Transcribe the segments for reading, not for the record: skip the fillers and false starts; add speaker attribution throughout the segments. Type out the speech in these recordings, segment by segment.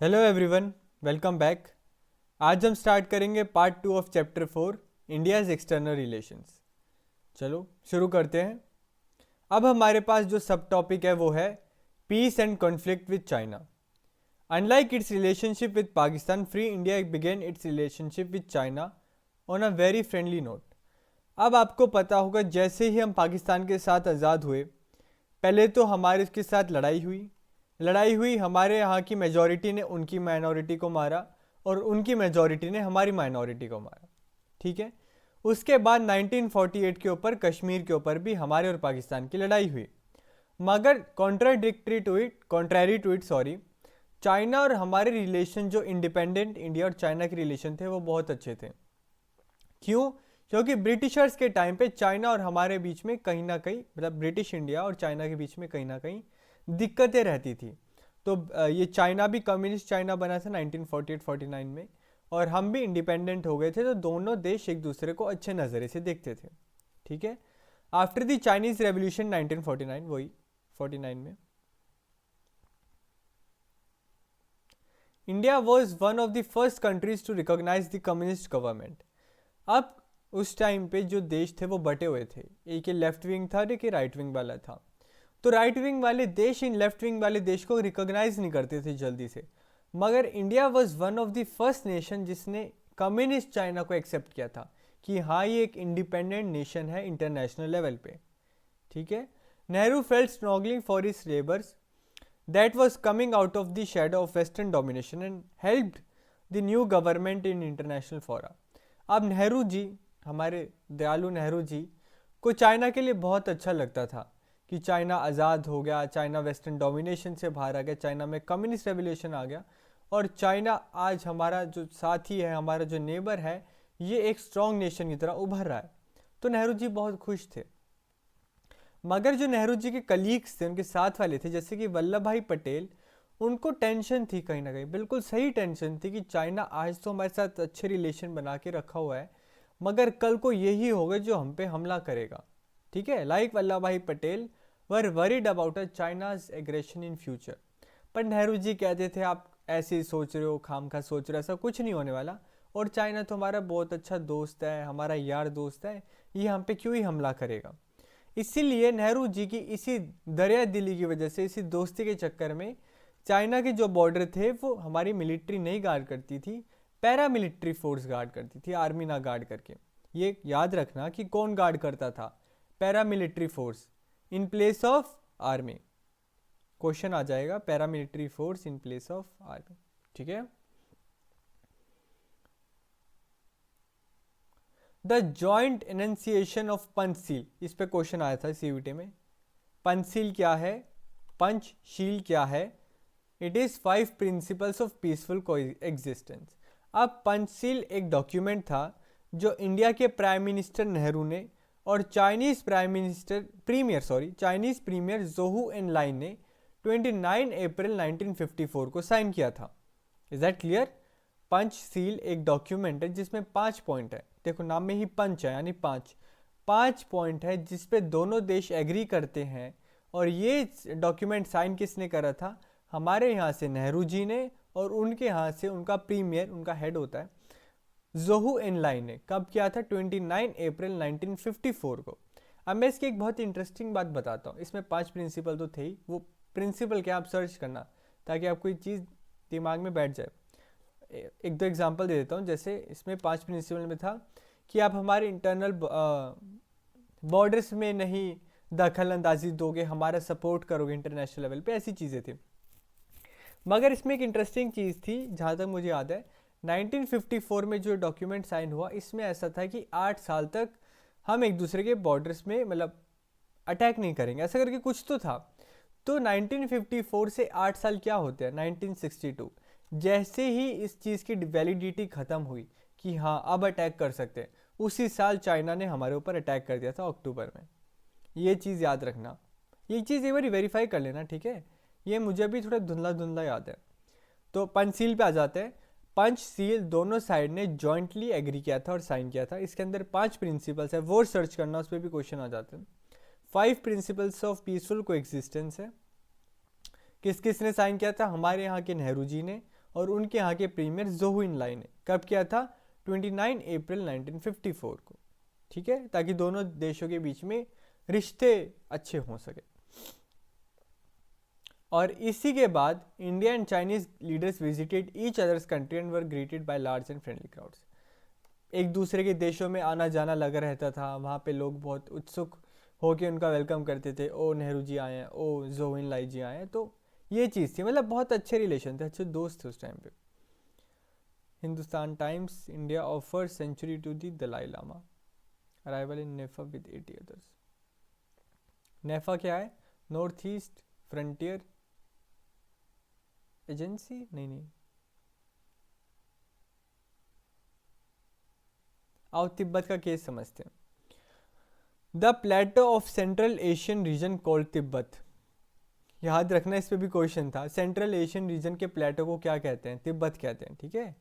Speaker 1: Hello everyone, welcome back. आज हम start करेंगे part 2 of chapter 4 India's external relations. चलो शुरू करते हैं। अब हमारे पास जो सब टॉपिक है वो है peace and conflict with China. Unlike its relationship with Pakistan, free India begin its relationship with China on a very friendly note. अब आपको पता होगा, जैसे ही हम पाकिस्तान के साथ आज़ाद हुए, पहले तो हमारे उसके साथ लड़ाई हुई हमारे यहाँ की मेजॉरिटी ने उनकी माइनॉरिटी को मारा और उनकी मेजॉरिटी ने हमारी माइनॉरिटी को मारा। ठीक है। उसके बाद 1948 के ऊपर कश्मीर के ऊपर भी हमारे और पाकिस्तान की लड़ाई हुई। मगर कॉन्ट्रैरी टू इट सॉरी, चाइना और हमारे रिलेशन, जो इंडिपेंडेंट इंडिया और चाइना के रिलेशन थे, वो बहुत अच्छे थे। क्यों? क्योंकि ब्रिटिशर्स के टाइम पे चाइना और हमारे बीच में कहीं ना कहीं, मतलब ब्रिटिश इंडिया और चाइना के बीच में कहीं ना कहीं दिक्कतें रहती थी। तो ये चाइना भी कम्युनिस्ट चाइना बना था 1948-49 में, और हम भी इंडिपेंडेंट हो गए थे, तो दोनों देश एक दूसरे को अच्छे नज़रे से देखते थे। ठीक है। आफ्टर द चाइनीज रेवोल्यूशन 1949, वही 49 में, India was one of the first countries to recognise the communist government. अब उस टाइम पे जो देश थे वो बटे हुए थे, एक ये लेफ्ट विंग था और एक ये राइट विंग वाला था। तो राइट विंग वाले देश इन लेफ्ट विंग वाले देश को रिकॉग्नाइज नहीं करते थे जल्दी से। मगर India was one of the first nation जिसने कम्युनिस्ट चाइना को एक्सेप्ट किया था कि हाँ, ये एक इंडिपेंडेंट नेशन है इंटरनेशनल लेवल पे। ठीक है। Nehru felt strongly for his labours that was coming out of the shadow of western domination and helped the new government in international fora। अब नेहरू जी, हमारे दयालु नेहरू जी को चाइना के लिए बहुत अच्छा लगता था कि चाइना आज़ाद हो गया, चाइना वेस्टर्न डोमिनेशन से बाहर आ गया, चाइना में कम्युनिस्ट रेवोल्यूशन आ गया, और चाइना आज हमारा जो साथी है, हमारा जो नेबर है, ये एक स्ट्रॉन्ग नेशन की तरह उभर रहा है। तो नेहरू जी बहुत खुश थे। मगर जो नेहरू जी के कलीग्स थे, उनके साथ वाले थे, जैसे कि वल्लभ भाई पटेल, उनको टेंशन थी कहीं ना कहीं, बिल्कुल सही टेंशन थी कि चाइना आज तो हमारे साथ अच्छे रिलेशन बना के रखा हुआ है, मगर कल को यही होगा जो हम पे हमला करेगा। ठीक है। Like Vallabh bhai Patel were worried about a China's aggression in future. पर नेहरू जी कहते थे, आप ऐसे ही सोच रहे हो, खाम खा सोच रहे हो, ऐसा कुछ नहीं होने वाला, और चाइना तो हमारा बहुत अच्छा दोस्त है, हमारा यार दोस्त है, ये हम पे क्यों ही हमला करेगा। इसीलिए नेहरू जी की इसी दरिया दिली की वजह से, इसी दोस्ती के चक्कर में, चाइना के जो बॉर्डर थे वो हमारी मिलिट्री नहीं गार्ड करती थी, पैरा मिलिट्री फोर्स गार्ड करती थी, आर्मी ना गार्ड करके। ये याद रखना कि कौन गार्ड करता था, paramilitary force in place of army. Question आ जाएगा, paramilitary force in place of army. ठीक है। The joint enunciation of Panchsheel, इस पे क्वेश्चन आया था सीयूटी में। पंचशील क्या है, पंचशील क्या है? It is 5 principles of peaceful coexistence. अब पंचशील एक डॉक्यूमेंट था जो इंडिया के प्राइम मिनिस्टर नेहरू ने और चाइनीज प्रीमियर जोहू एनलाइन ने 29 अप्रैल 1954 को साइन किया था। Is that clear? पंचशील एक डॉक्यूमेंट है जिसमें 5 पॉइंट है। देखो, नाम में ही पंच है, यानी 5 पॉइंट है जिस पे दोनों देश एग्री करते हैं। और ये डॉक्यूमेंट साइन किसने करा था? हमारे यहाँ से नेहरू जी ने, और उनके यहाँ से उनका प्रीमियर, उनका हेड होता है, जोहू एनलाइन ने। कब किया था? 29 अप्रैल 1954 को। अब मैं इसकी एक बहुत इंटरेस्टिंग बात बताता हूँ। इसमें 5 प्रिंसिपल तो थे ही, वो प्रिंसिपल क्या आप सर्च करना, ताकि आपको ये चीज़ दिमाग में बैठ जाए। एक दो एग्जांपल दे देता हूँ। जैसे इसमें 5 प्रिंसिपल में था कि आप हमारे इंटरनल बॉर्डर्स में नहीं दखल अंदाजी दोगे, हमारा सपोर्ट करोगे इंटरनेशनल लेवल पे, ऐसी चीज़ें थी। मगर इसमें एक इंटरेस्टिंग चीज़ थी, जहाँ तक मुझे याद है, 1954 में जो डॉक्यूमेंट साइन हुआ, इसमें ऐसा था कि 8 साल तक हम एक दूसरे के बॉर्डर्स में, मतलब अटैक नहीं करेंगे, ऐसा करके कुछ तो था। तो 1954 से 8 साल क्या होते हैं? 1962 जैसे ही इस चीज़ की वैलिडिटी ख़त्म हुई कि हाँ अब अटैक कर सकते हैं, उसी साल चाइना ने हमारे ऊपर अटैक कर दिया था अक्टूबर में। ये चीज़ याद रखना, ये चीज़ एक बार वेरीफाई कर लेना। ठीक है। ये मुझे भी थोड़ा धुंधला धुंधला याद है। तो पंचशील पे आ जाते हैं। पंचशील दोनों साइड ने जॉइंटली एग्री किया था और साइन किया था। इसके अंदर 5 प्रिंसिपल्स है, वो सर्च करना, उस पर भी क्वेश्चन आ जाते हैं। 5 प्रिंसिपल्स ऑफ पीसफुल को एग्जिस्टेंस है। किस किस ने साइन किया था? हमारे यहाँ के नेहरू जी ने और उनके यहाँ के प्रीमियर ज़ोहू एनलाई ने। कब किया था? 29 अप्रैल 1954 को, ठीक है, ताकि दोनों देशों के बीच में रिश्ते अच्छे हो सके। और इसी के बाद India and Chinese leaders visited each others country and were greeted by large and friendly crowds. एक दूसरे के देशों में आना जाना लगा रहता था, वहाँ पे लोग बहुत उत्सुक होकर उनका वेलकम करते थे। ओ नेहरू जी आए हैं, ओ ज़ोहू एनलाई जी आए हैं। तो ये चीज़ थी, मतलब बहुत अच्छे रिलेशन थे, अच्छे दोस्त थे उस टाइम पे। Hindustan Times, India offer sanctuary to the Dalai Lama, arrival in NEFA with 80 others. NEFA क्या है? नॉर्थ ईस्ट फ्रंटियर एजेंसी, नहीं, आओ तिब्बत का केस समझते हैं। The plateau of central Asian region called Tibet. याद रखना, इस पे भी क्वेश्चन था। सेंट्रल एशियन रीजन के प्लेटो को क्या कहते हैं? तिब्बत कहते हैं, ठीक है।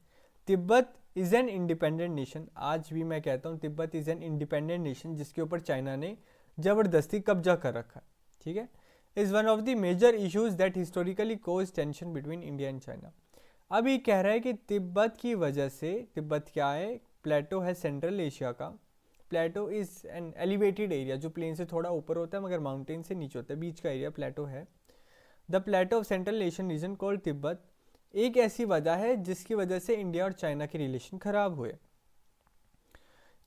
Speaker 1: Tibet is an independent nation. आज भी मैं कहता हूँ Tibet is an independent nation, जिसके ऊपर चाइना ने जबरदस्ती कब्जा कर रखा है, ठीक है। Is one of the major issues that historically cause tension between India and China. अब ये कह रहा है कि तिब्बत की वजह से, तिब्बत क्या है? प्लेटो है सेंट्रल एशिया का। प्लेटो इज एन एलिवेटेड एरिया, जो प्लेन से थोड़ा ऊपर होता है मगर माउंटेन से नीचे होता है, बीच का एरिया प्लेटो है। The plateau of central Asian region called Tibet एक ऐसी वजह है जिसकी वजह से इंडिया और चाइना के रिलेशन खराब हुए।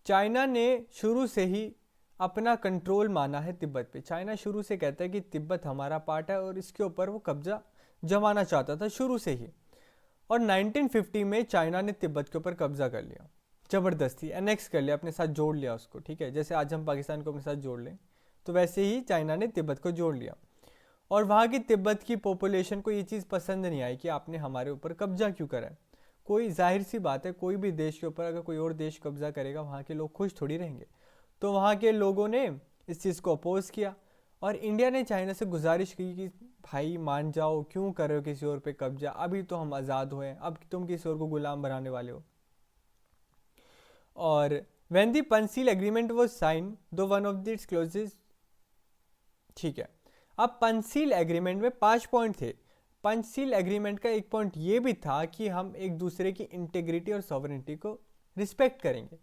Speaker 1: चाइना ने शुरू से ही अपना कंट्रोल माना है तिब्बत पे। चाइना शुरू से कहता है कि तिब्बत हमारा पार्ट है और इसके ऊपर वो कब्जा जमाना चाहता था शुरू से ही। और 1950 में चाइना ने तिब्बत के ऊपर कब्जा कर लिया, ज़बरदस्ती एनेक्स कर लिया, अपने साथ जोड़ लिया उसको, ठीक है। जैसे आज हम पाकिस्तान को अपने साथ जोड़ लें, तो वैसे ही चाइना ने तिब्बत को जोड़ लिया। और वहाँ की तिब्बत की पॉपुलेशन को ये चीज़ पसंद नहीं आई कि आपने हमारे ऊपर कब्जा क्यों करा है। कोई जाहिर सी बात है, कोई भी देश के ऊपर अगर कोई और देश कब्जा करेगा, वहाँ के लोग खुश थोड़ी रहेंगे। तो वहाँ के लोगों ने इस चीज़ को अपोज किया और इंडिया ने चाइना से गुजारिश की कि भाई मान जाओ, क्यों कर रहे हो किसी और पे कब्जा, अभी तो हम आज़ाद हुए, अब तुम किसी और को गुलाम बनाने वाले हो। और when the Panchsheel agreement was sign, though one of its clauses, ठीक है। अब पंचशील एग्रीमेंट में 5 पॉइंट थे। पंचशील एग्रीमेंट का एक पॉइंट ये भी था कि हम एक दूसरे की इंटीग्रिटी और सॉवरेनिटी को रिस्पेक्ट करेंगे,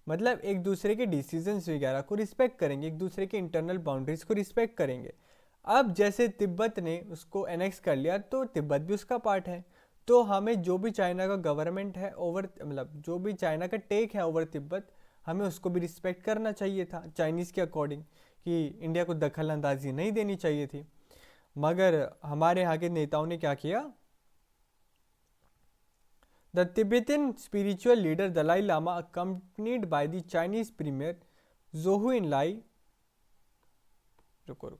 Speaker 1: मतलब एक दूसरे के डिसीजंस वगैरह को रिस्पेक्ट करेंगे, एक दूसरे के इंटरनल बाउंड्रीज को रिस्पेक्ट करेंगे। अब जैसे तिब्बत ने उसको एनेक्स कर लिया, तो तिब्बत भी उसका पार्ट है। तो हमें जो भी चाइना का गवर्नमेंट है ओवर, मतलब जो भी चाइना का टेक है ओवर तिब्बत, हमें उसको भी रिस्पेक्ट करना चाहिए था चाइनीज़ के अकॉर्डिंग, कि इंडिया को दखल अंदाजी नहीं देनी चाहिए थी। मगर हमारे यहाँ के नेताओं ने क्या किया? The Tibetan spiritual leader Dalai Lama accompanied by the Chinese premier Zhou Enlai, रुको,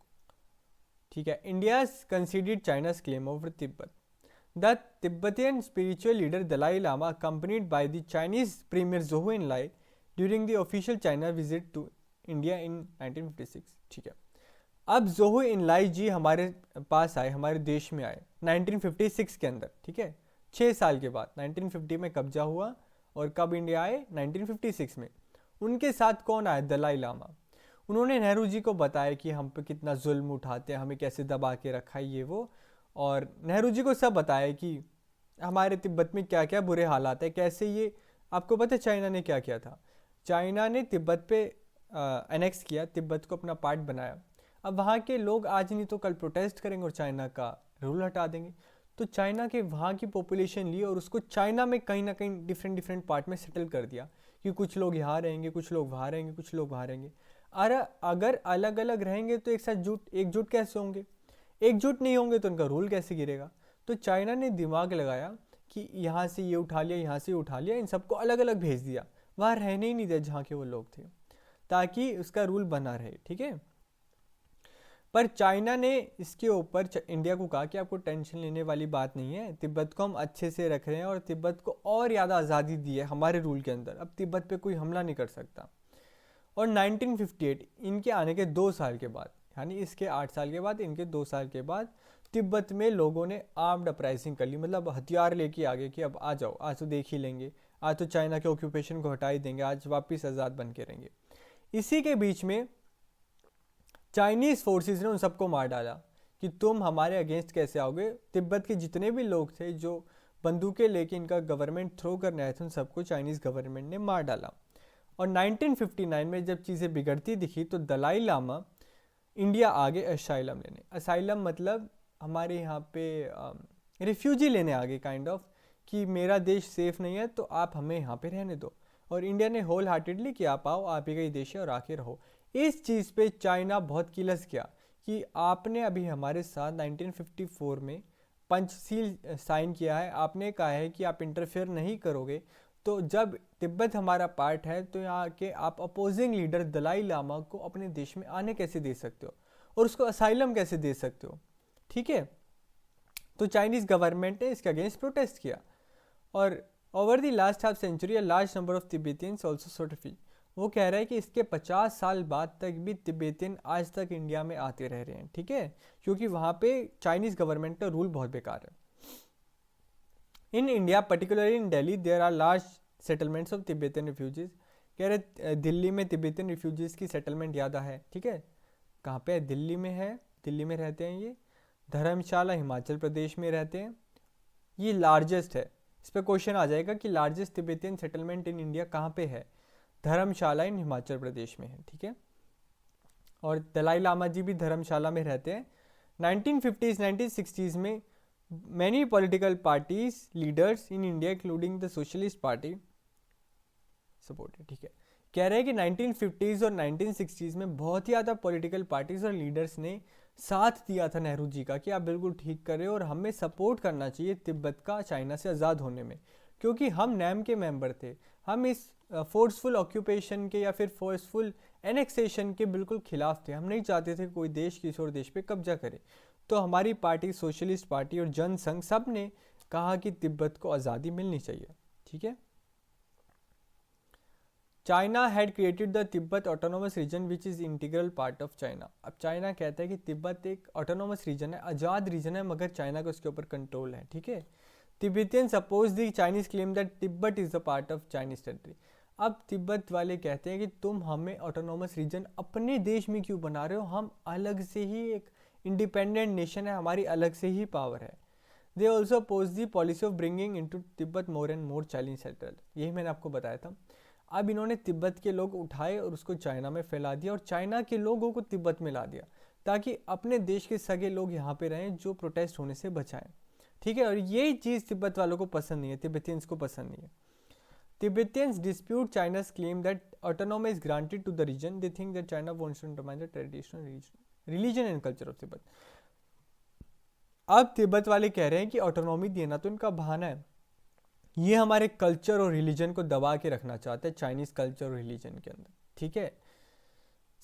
Speaker 1: ठीक है, India considered China's claim over तिब्बत। The Tibetan spiritual leader Dalai Lama, accompanied by the Chinese Premier Zhou Enlai, during the official China visit to India in 1956, ठीक है। अब ज़ोहू एनलाई जी हमारे पास आए, हमारे देश में आए 1956 के अंदर, ठीक है। 6 साल के बाद 1950 में कब्जा हुआ, और कब इंडिया आए? 1956 में। उनके साथ कौन आया? दलाई लामा। उन्होंने नेहरू जी को बताया कि हम पे कितना जुल्म उठाते हैं, हमें कैसे दबा के रखा है ये वो, और नेहरू जी को सब बताया कि हमारे तिब्बत में क्या क्या बुरे हालात है, कैसे ये। आपको पता है चाइना ने क्या किया था? चाइना ने तिब्बत पे एनेक्स किया, तिब्बत को अपना पार्ट बनाया। अब वहाँ के लोग आज नहीं तो कल प्रोटेस्ट करेंगे और चाइना का रूल हटा देंगे। तो चाइना के वहाँ की पॉपुलेशन ली और उसको चाइना में कहीं ना कहीं डिफरेंट पार्ट में सेटल कर दिया कि कुछ लोग यहाँ रहेंगे, कुछ लोग वहाँ रहेंगे, कुछ लोग वहाँ रहेंगे। अरे अगर अलग अलग रहेंगे तो एक साथ एकजुट कैसे होंगे? एकजुट नहीं होंगे तो उनका रूल कैसे गिरेगा? तो चाइना ने दिमाग लगाया कि यहाँ से ये उठा लिया, यहाँ से उठा लिया, इन सबको अलग अलग भेज दिया, वहाँ रहने ही नहीं दिया जहाँ के वो लोग थे, ताकि उसका रूल बना रहे, ठीक है। पर चाइना ने इसके ऊपर इंडिया को कहा कि आपको टेंशन लेने वाली बात नहीं है, तिब्बत को हम अच्छे से रख रहे हैं और तिब्बत को और ज़्यादा आज़ादी दी है हमारे रूल के अंदर, अब तिब्बत पे कोई हमला नहीं कर सकता। और 1958 इनके आने के 2 साल के बाद, यानी इसके 8 साल के बाद, इनके 2 साल के बाद, तिब्बत में लोगों ने आर्म्ड अपराइजिंग कर ली, मतलब हथियार लेके आगे कि अब आ जाओ, आज तो देख ही लेंगे, आज तो चाइना के ऑक्यूपेशन को हटा ही देंगे, आज वापस आज़ाद बन के रहेंगे। इसी के बीच में चाइनीज़ फोर्सेस ने उन सबको मार डाला कि तुम हमारे अगेंस्ट कैसे आओगे। तिब्बत के जितने भी लोग थे जो बंदूकें लेके इनका गवर्नमेंट थ्रो करने आए थे, उन सबको चाइनीज़ गवर्नमेंट ने मार डाला। और 1959 में जब चीज़ें बिगड़ती दिखी तो दलाई लामा इंडिया आ गए असाइलम लेने। असाइलम मतलब हमारे यहाँ पे रिफ्यूजी लेने आ गए, काइंड ऑफ, कि मेरा देश सेफ नहीं है तो आप हमें यहाँ पे रहने दो। और इंडिया ने होल हार्टेडली कि आप आओ, आप ही का ही देश है और आके रहो। इस चीज़ पे चाइना बहुत किलस किया कि आपने अभी हमारे साथ 1954 में पंचशील साइन किया है, आपने कहा है कि आप इंटरफेयर नहीं करोगे, तो जब तिब्बत हमारा पार्ट है तो यहाँ के आप अपोजिंग लीडर दलाई लामा को अपने देश में आने कैसे दे सकते हो और उसको असाइलम कैसे दे सकते हो? ठीक है, तो चाइनीज़ गवर्नमेंट ने इसके अगेंस्ट प्रोटेस्ट किया। और over the last half century a large number of Tibetans also सोटफी, वो कह रहा है कि इसके 50 साल बाद तक भी तिब्बतियन आज तक इंडिया में आते रह रहे हैं। ठीक है, क्योंकि वहाँ पे चाइनीज़ गवर्नमेंट का रूल बहुत बेकार है। In India particularly in Delhi there are large settlements of Tibetan refugees. कह रहे दिल्ली में तिब्बतियन रिफ्यूजीज़ की सेटलमेंट ज़्यादा है। ठीक है, कहाँ पे है? दिल्ली में है, दिल्ली में रहते हैं ये। धर्मशाला हिमाचल प्रदेश में रहते हैं, ये लार्जेस्ट है। इस पर क्वेश्चन आ जाएगा कि largest Tibetan settlement in India कहाँ पे है? धर्मशाला इन हिमाचल प्रदेश में है। ठीक है, और दलाई लामा जी भी धर्मशाला में रहते हैं। 1950s 1960s में many political parties leaders in India including the socialist party supported. ठीक है, कह रहे हैं कि 1950s और 1960s में बहुत ही ज़्यादा पॉलिटिकल पार्टीज और लीडर्स ने साथ दिया था नेहरू जी का कि आप बिल्कुल ठीक करें और हमें सपोर्ट करना चाहिए तिब्बत का चाइना से आज़ाद होने में, क्योंकि हम नैम के मेंबर थे। हम इस फोर्सफुल ऑक्यूपेशन के या फिर फोर्सफुल एनेक्सेशन के बिल्कुल खिलाफ थे। हम नहीं चाहते थे कोई देश किसी और देश पे कब्जा करे। तो हमारी पार्टी, सोशलिस्ट पार्टी और जनसंघ, सब ने कहा कि तिब्बत को आज़ादी मिलनी चाहिए। ठीक है, China had created the Tibet autonomous region which is integral part of China. अब चाइना कहता है कि तिब्बत एक ऑटोनोमस रीजन है, आज़ाद रीजन है, मगर चाइना का उसके ऊपर कंट्रोल है। ठीक है, Tibetans oppose the Chinese claim that Tibet is a part of Chinese territory. अब तिब्बत वाले कहते हैं कि तुम हमें ऑटोनोमस रीजन अपने देश में क्यों बना रहे हो? हम अलग से ही एक इंडिपेंडेंट नेशन है, हमारी अलग से ही पावर है। They also oppose the policy of bringing in to Tibet more and more Chinese settlers. यही मैंने आपको बताया था। अब इन्होंने तिब्बत के लोग उठाए और उसको चाइना में फैला दिया और चाइना के लोगों को तिब्बत में ला दिया, ताकि अपने देश के सगे लोग यहाँ पे रहें जो प्रोटेस्ट होने से बचाएं। ठीक है, और यही चीज़ तिब्बत वालों को पसंद नहीं है, तिब्बतियंस को पसंद नहीं है। तिब्बतियंस dispute चाइना's claim that autonomy is granted to the region. They think that China wants to undermine the traditional religion and culture of Tibet. अब तिब्बत वाले कह रहे हैं कि ऑटोनॉमी देना तो इनका बहाना है, ये हमारे कल्चर और रिलीजन को दबा के रखना चाहते हैं चाइनीज़ कल्चर और रिलीजन के अंदर। ठीक है,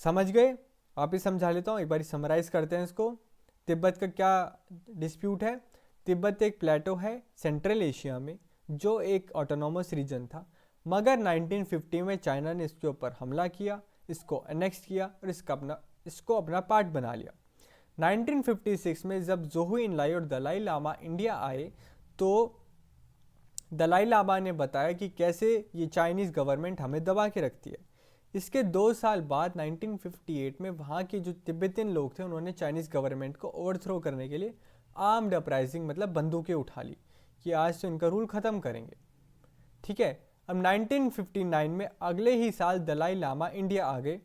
Speaker 1: समझ गए? आप ही समझा लेता हूँ, एक बार समराइज करते हैं इसको। तिब्बत का क्या डिस्प्यूट है? तिब्बत एक प्लेटो है सेंट्रल एशिया में जो एक ऑटोनॉमस रीजन था, मगर 1950 में चाइना ने इसके ऊपर हमला किया, इसको एनेक्स किया और इसको अपना पार्ट बना लिया। 1956 में जब जोहू इनलाई और दलाई लामा इंडिया आए तो दलाई लामा ने बताया कि कैसे ये चाइनीज़ गवर्नमेंट हमें दबा के रखती है। इसके 2 साल बाद 1958 में वहाँ के जो तिब्बतियन लोग थे उन्होंने चाइनीज़ गवर्नमेंट को ओवरथ्रो करने के लिए आर्म्ड अपराइजिंग मतलब बंदूकें उठा ली कि आज तो इनका रूल ख़त्म करेंगे। ठीक है, अब 1959 में अगले ही साल दलाई लामा इंडिया आ गए।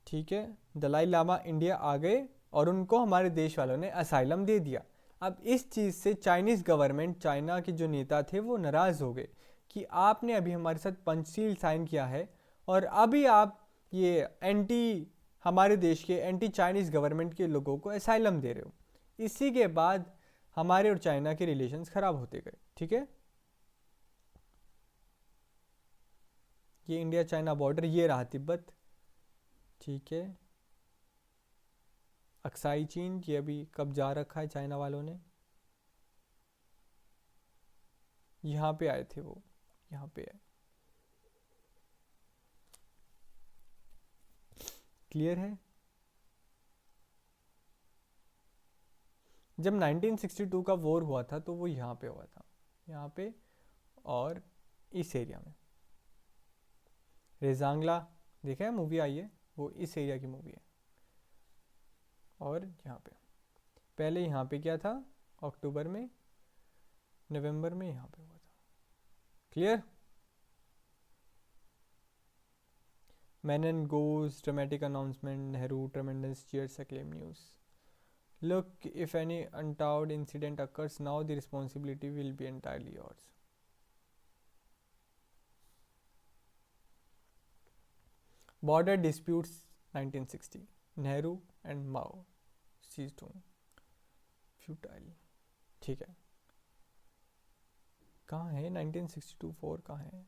Speaker 1: ठीक है, दलाई लामा इंडिया आ गए और उनको हमारे देश वालों ने असाइलम दे दिया। अब इस चीज़ से चाइनीज़ गवर्नमेंट, चाइना के जो नेता थे वो नाराज़ हो गए कि आपने अभी हमारे साथ पंचशील साइन किया है और अभी आप ये हमारे देश के एंटी चाइनीज़ गवर्नमेंट के लोगों को असाइलम दे रहे हो। इसी के बाद हमारे और चाइना के रिलेशंस ख़राब होते गए। ठीक है, ये इंडिया चाइना बॉर्डर, ये रहा तिब्बत। ठीक है, अक्साई चीन, ये अभी कब्जा रखा है चाइना वालों ने। यहाँ पे आए थे वो, यहाँ पे आए। क्लियर है? जब 1962 का वॉर हुआ था तो वो यहाँ पे हुआ था, यहाँ पे और इस एरिया में। रेजांगला देखा है, मूवी आई है, वो इस एरिया की मूवी है। और यहाँ पे पहले यहाँ पे क्या था? अक्टूबर में, नवंबर में यहाँ पे हुआ था। Clear? Menon goes, dramatic announcement, Nehru, tremendous cheers, acclaim news. Look, if any untoward incident occurs now, the responsibility will be entirely yours. Border disputes 1960. Nehru and Mao seized home. Futile. ठीक है, कहाँ है 1962 4 कहाँ है?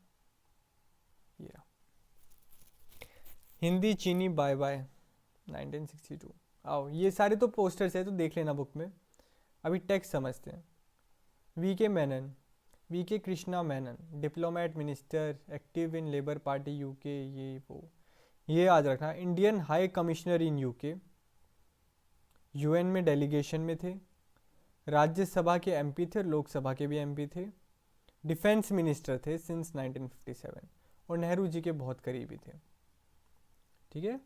Speaker 1: ये रहा। हिंदी चीनी bye bye 1962। आओ, ये सारे तो पोस्टर्स है, तो देख लेना बुक में। अभी टेक्स्ट समझते हैं। वी के Krishna Menon, diplomat, minister, active in labour party UK, ये वो, ये याद रखना। Indian high commissioner in UK, UN में डेलीगेशन में थे, राज्यसभा के एमपी थे और लोकसभा के भी एमपी थे, डिफेंस मिनिस्टर थे सिंस 1957 और नेहरू जी के बहुत करीबी थे। ठीक है,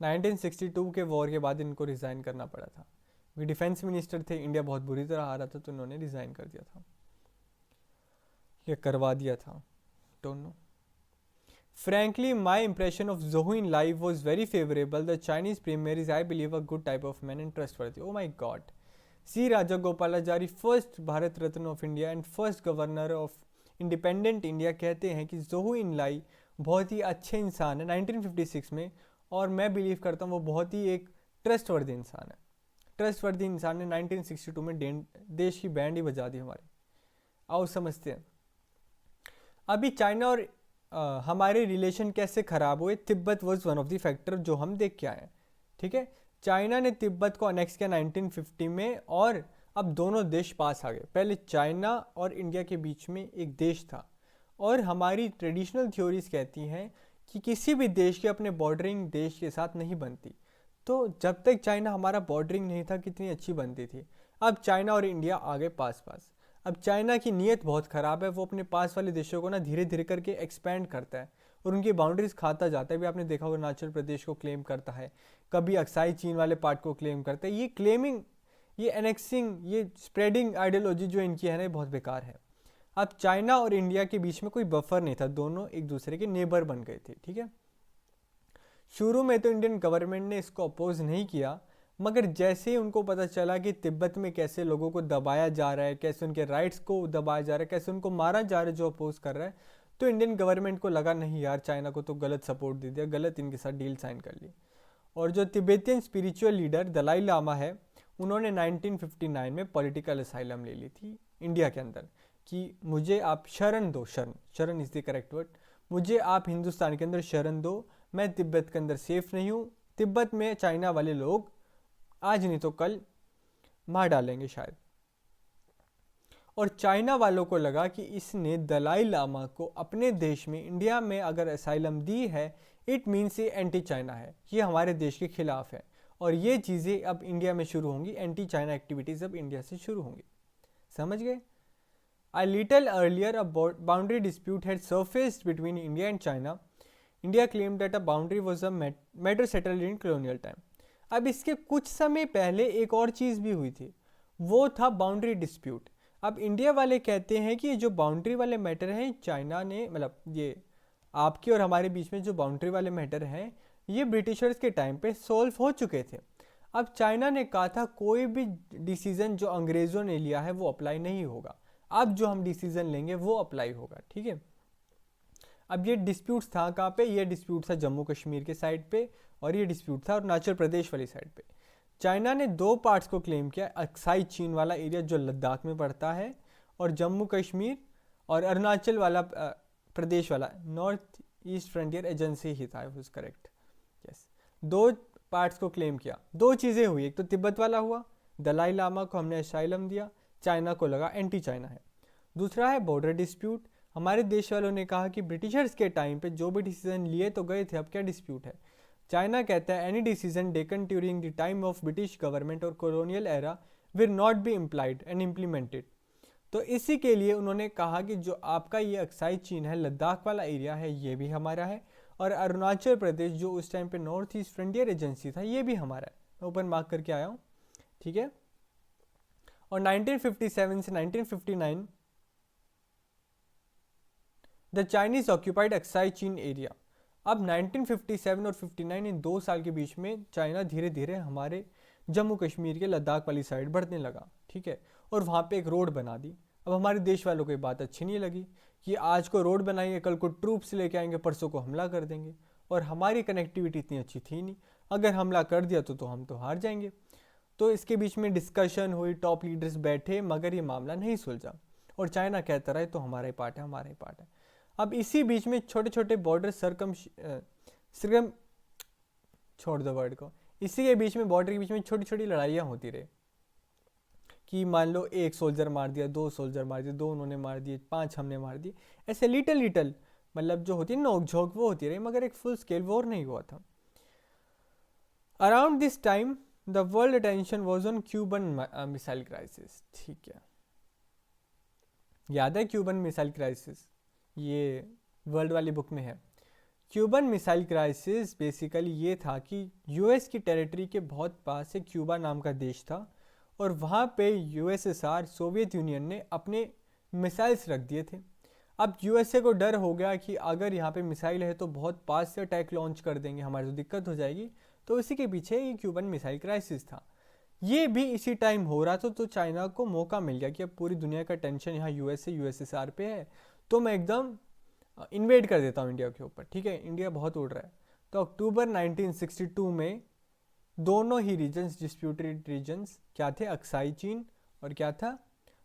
Speaker 1: 1962 के वॉर के बाद इनको रिज़ाइन करना पड़ा था। वे डिफेंस मिनिस्टर थे, इंडिया बहुत बुरी तरह आ रहा था तो इन्होंने रिज़ाइन कर दिया था, या करवा दिया था, don't know. Frankly, my impression of Zhou Enlai was very favorable. The Chinese premier is, I believe, a good type of man and trustworthy. Oh my God. C. Rajagopalachari, first Bharat Ratna of India and first governor of independent India, कहते हैं कि Zhou Enlai बहुत ही अच्छे इंसान है 1956 में, और मैं बिलीव करता हूँ वो बहुत ही एक ट्रस्टवर्दी इंसान है। ट्रस्टवर्दी इंसान ने 1962 में देश की बैंड ही बजा दी हमारे। आओ समझते हैं अभी चाइना और हमारे रिलेशन कैसे ख़राब हुए। Tibet was one of the factor जो हम देख के आए हैं। ठीक है, चाइना ने तिब्बत को अनेक्स किया 1950 में और अब दोनों देश पास आ गए। पहले चाइना और इंडिया के बीच में एक देश था, और हमारी ट्रेडिशनल थ्योरीज कहती हैं कि किसी भी देश के अपने बॉर्डरिंग देश के साथ नहीं बनती। तो जब तक चाइना हमारा बॉर्डरिंग नहीं था कितनी अच्छी बनती थी। अब चाइना और इंडिया आ गए पास पास। अब चाइना की नीयत बहुत ख़राब है, वो अपने पास वाले देशों को ना धीरे धीरे करके एक्सपेंड करता है और उनकी बाउंड्रीज खाता जाता है। भी आपने देखा होगा अरुणाचल प्रदेश को क्लेम करता है, कभी अक्साई चीन वाले पार्ट को क्लेम करता है। ये क्लेमिंग, ये एनेक्सिंग, ये स्प्रेडिंग आइडियोलॉजी जो इनकी है ना, बहुत बेकार है। अब चाइना और इंडिया के बीच में कोई बफर नहीं था, दोनों एक दूसरे के नेबर बन गए थे। ठीक है, शुरू में तो इंडियन गवर्नमेंट ने इसको अपोज नहीं किया, मगर जैसे ही उनको पता चला कि तिब्बत में कैसे लोगों को दबाया जा रहा है, कैसे उनके राइट्स को दबाया जा रहा है, कैसे उनको मारा जा रहा है जो अपोज कर रहा है, तो इंडियन गवर्नमेंट को लगा नहीं यार, चाइना को तो गलत सपोर्ट दे दिया, गलत इनके साथ डील साइन कर ली। और जो Tibetan spiritual leader Dalai Lama है, उन्होंने 1959 में पॉलिटिकल असाइलम ले ली थी इंडिया के अंदर कि मुझे आप शरण दो, शरण इज़ द करेक्ट वर्ड, मुझे आप हिंदुस्तान के अंदर शरण दो, मैं तिब्बत के अंदर सेफ नहीं हूँ। तिब्बत में चाइना वाले लोग आज नहीं तो कल मार डालेंगे शायद। और चाइना वालों को लगा कि इसने दलाई लामा को अपने देश में, इंडिया में अगर असाइलम दी है, इट मीन्स ये एंटी चाइना है, ये हमारे देश के खिलाफ है, और ये चीज़ें अब इंडिया में शुरू होंगी, एंटी चाइना एक्टिविटीज़ अब इंडिया से शुरू होंगी। समझ गए? A little earlier, a boundary dispute had surfaced between India and China. India claimed that a boundary was a matter settled in colonial time. अब इसके कुछ समय पहले एक और चीज़ भी हुई थी, वो था बाउंड्री डिस्प्यूट। अब इंडिया वाले कहते हैं कि जो बाउंड्री वाले मैटर हैं, चाइना ने, मतलब ये आपके और हमारे बीच में जो बाउंड्री वाले मैटर हैं, ये ब्रिटिशर्स के टाइम पे सॉल्व हो चुके थे। अब चाइना ने कहा था कोई भी डिसीज़न जो अंग्रेज़ों ने लिया है वो अप्लाई नहीं होगा, अब जो हम डिसीज़न लेंगे वो अप्लाई होगा। ठीक है, अब ये डिस्प्यूट्स था कहाँ पे? ये डिस्प्यूट था जम्मू कश्मीर के साइड पे, और ये डिस्प्यूट था अरुणाचल प्रदेश वाली साइड पे। चाइना ने दो पार्ट्स को क्लेम किया, अक्साई चीन वाला एरिया जो लद्दाख में पड़ता है, और जम्मू कश्मीर और अरुणाचल वाला प्रदेश वाला, नॉर्थ ईस्ट फ्रंटियर एजेंसी ही था, वाज करेक्ट, यस। दो पार्ट्स को क्लेम किया, दो चीज़ें हुई, एक तो तिब्बत वाला हुआ, दलाई लामा को हमने असाइलम दिया, चाइना को लगा एंटी चाइना है। दूसरा है बॉर्डर डिस्प्यूट, हमारे देश वालों ने कहा कि ब्रिटिशर्स के टाइम पे जो भी डिसीजन लिए तो गए थे, अब क्या डिस्प्यूट है। चाइना कहता है any decision taken during the time of British government और colonial era will not be implied and implemented. तो इसी के लिए उन्होंने कहा कि जो आपका ये अक्साई चीन है, लद्दाख वाला एरिया है, ये भी हमारा है, और अरुणाचल प्रदेश जो उस टाइम पे नॉर्थ ईस्ट फ्रंटियर एजेंसी था, ये भी हमारा है। मैं ऊपर मार्क करके आया हूँ, ठीक है। और 1957 से 1959 द चाइनीज ऑक्यूपाइड अक्साई चीन एरिया। अब 1957 और 59 इन 2 साल के बीच में चाइना धीरे धीरे हमारे जम्मू कश्मीर के लद्दाख वाली साइड बढ़ने लगा, ठीक है, और वहाँ पे एक रोड बना दी। अब हमारे देश वालों को ये बात अच्छी नहीं लगी कि आज को रोड बनाएंगे, कल को ट्रूप्स लेके आएंगे, परसों को हमला कर देंगे, और हमारी कनेक्टिविटी इतनी अच्छी थी नहीं, अगर हमला कर दिया तो हम तो हार जाएंगे। तो इसके बीच में डिस्कशन हुई, टॉप लीडर्स बैठे, मगर ये मामला नहीं सुलझा, और चाइना कहता रहा तो हमारा ही पार्ट है, हमारा ही पार्ट है। अब इसी बीच में छोटे छोटे बॉर्डर सरकम छोड़ दो वर्ड को, इसी के बीच में बॉर्डर के बीच में छोटी छोटी लड़ाइयाँ होती रही कि मान लो 1 सोल्जर मार दिया, 2 सोल्जर मार दिए, 2 उन्होंने मार दिए, 5 हमने मार दिए, ऐसे लिटल लिटल मतलब जो होती है नोक झोंक वो होती रही, मगर एक फुल स्केल वॉर नहीं हुआ था। Around this time the world attention was on Cuban missile crisis, ठीक है, याद है क्यूबन मिसाइल क्राइसिस, ये वर्ल्ड वाली बुक में है। क्यूबन मिसाइल क्राइसिस बेसिकली ये था कि यूएस की टेरिटरी के बहुत पास से क्यूबा नाम का देश था, और वहाँ पे यूएसएसआर सोवियत यूनियन ने अपने मिसाइल्स रख दिए थे। अब यूएसए को डर हो गया कि अगर यहाँ पे मिसाइल है तो बहुत पास से अटैक लॉन्च कर देंगे, हमारी तो दिक्कत हो जाएगी, तो इसी के पीछे ये क्यूबन मिसाइल क्राइसिस था। ये भी इसी टाइम हो रहा था, तो चाइना को मौका मिल गया कि अब पूरी दुनिया का टेंशन यहाँ यूएसए यूएसएसआर पे है, तो मैं एकदम इन्वेड कर देता हूँ इंडिया के ऊपर, ठीक है, इंडिया बहुत उड़ रहा है। तो अक्टूबर 1962 में दोनों ही रीजन्स, डिस्प्यूटेड रीजन्स क्या थे, अक्साई चीन और क्या था,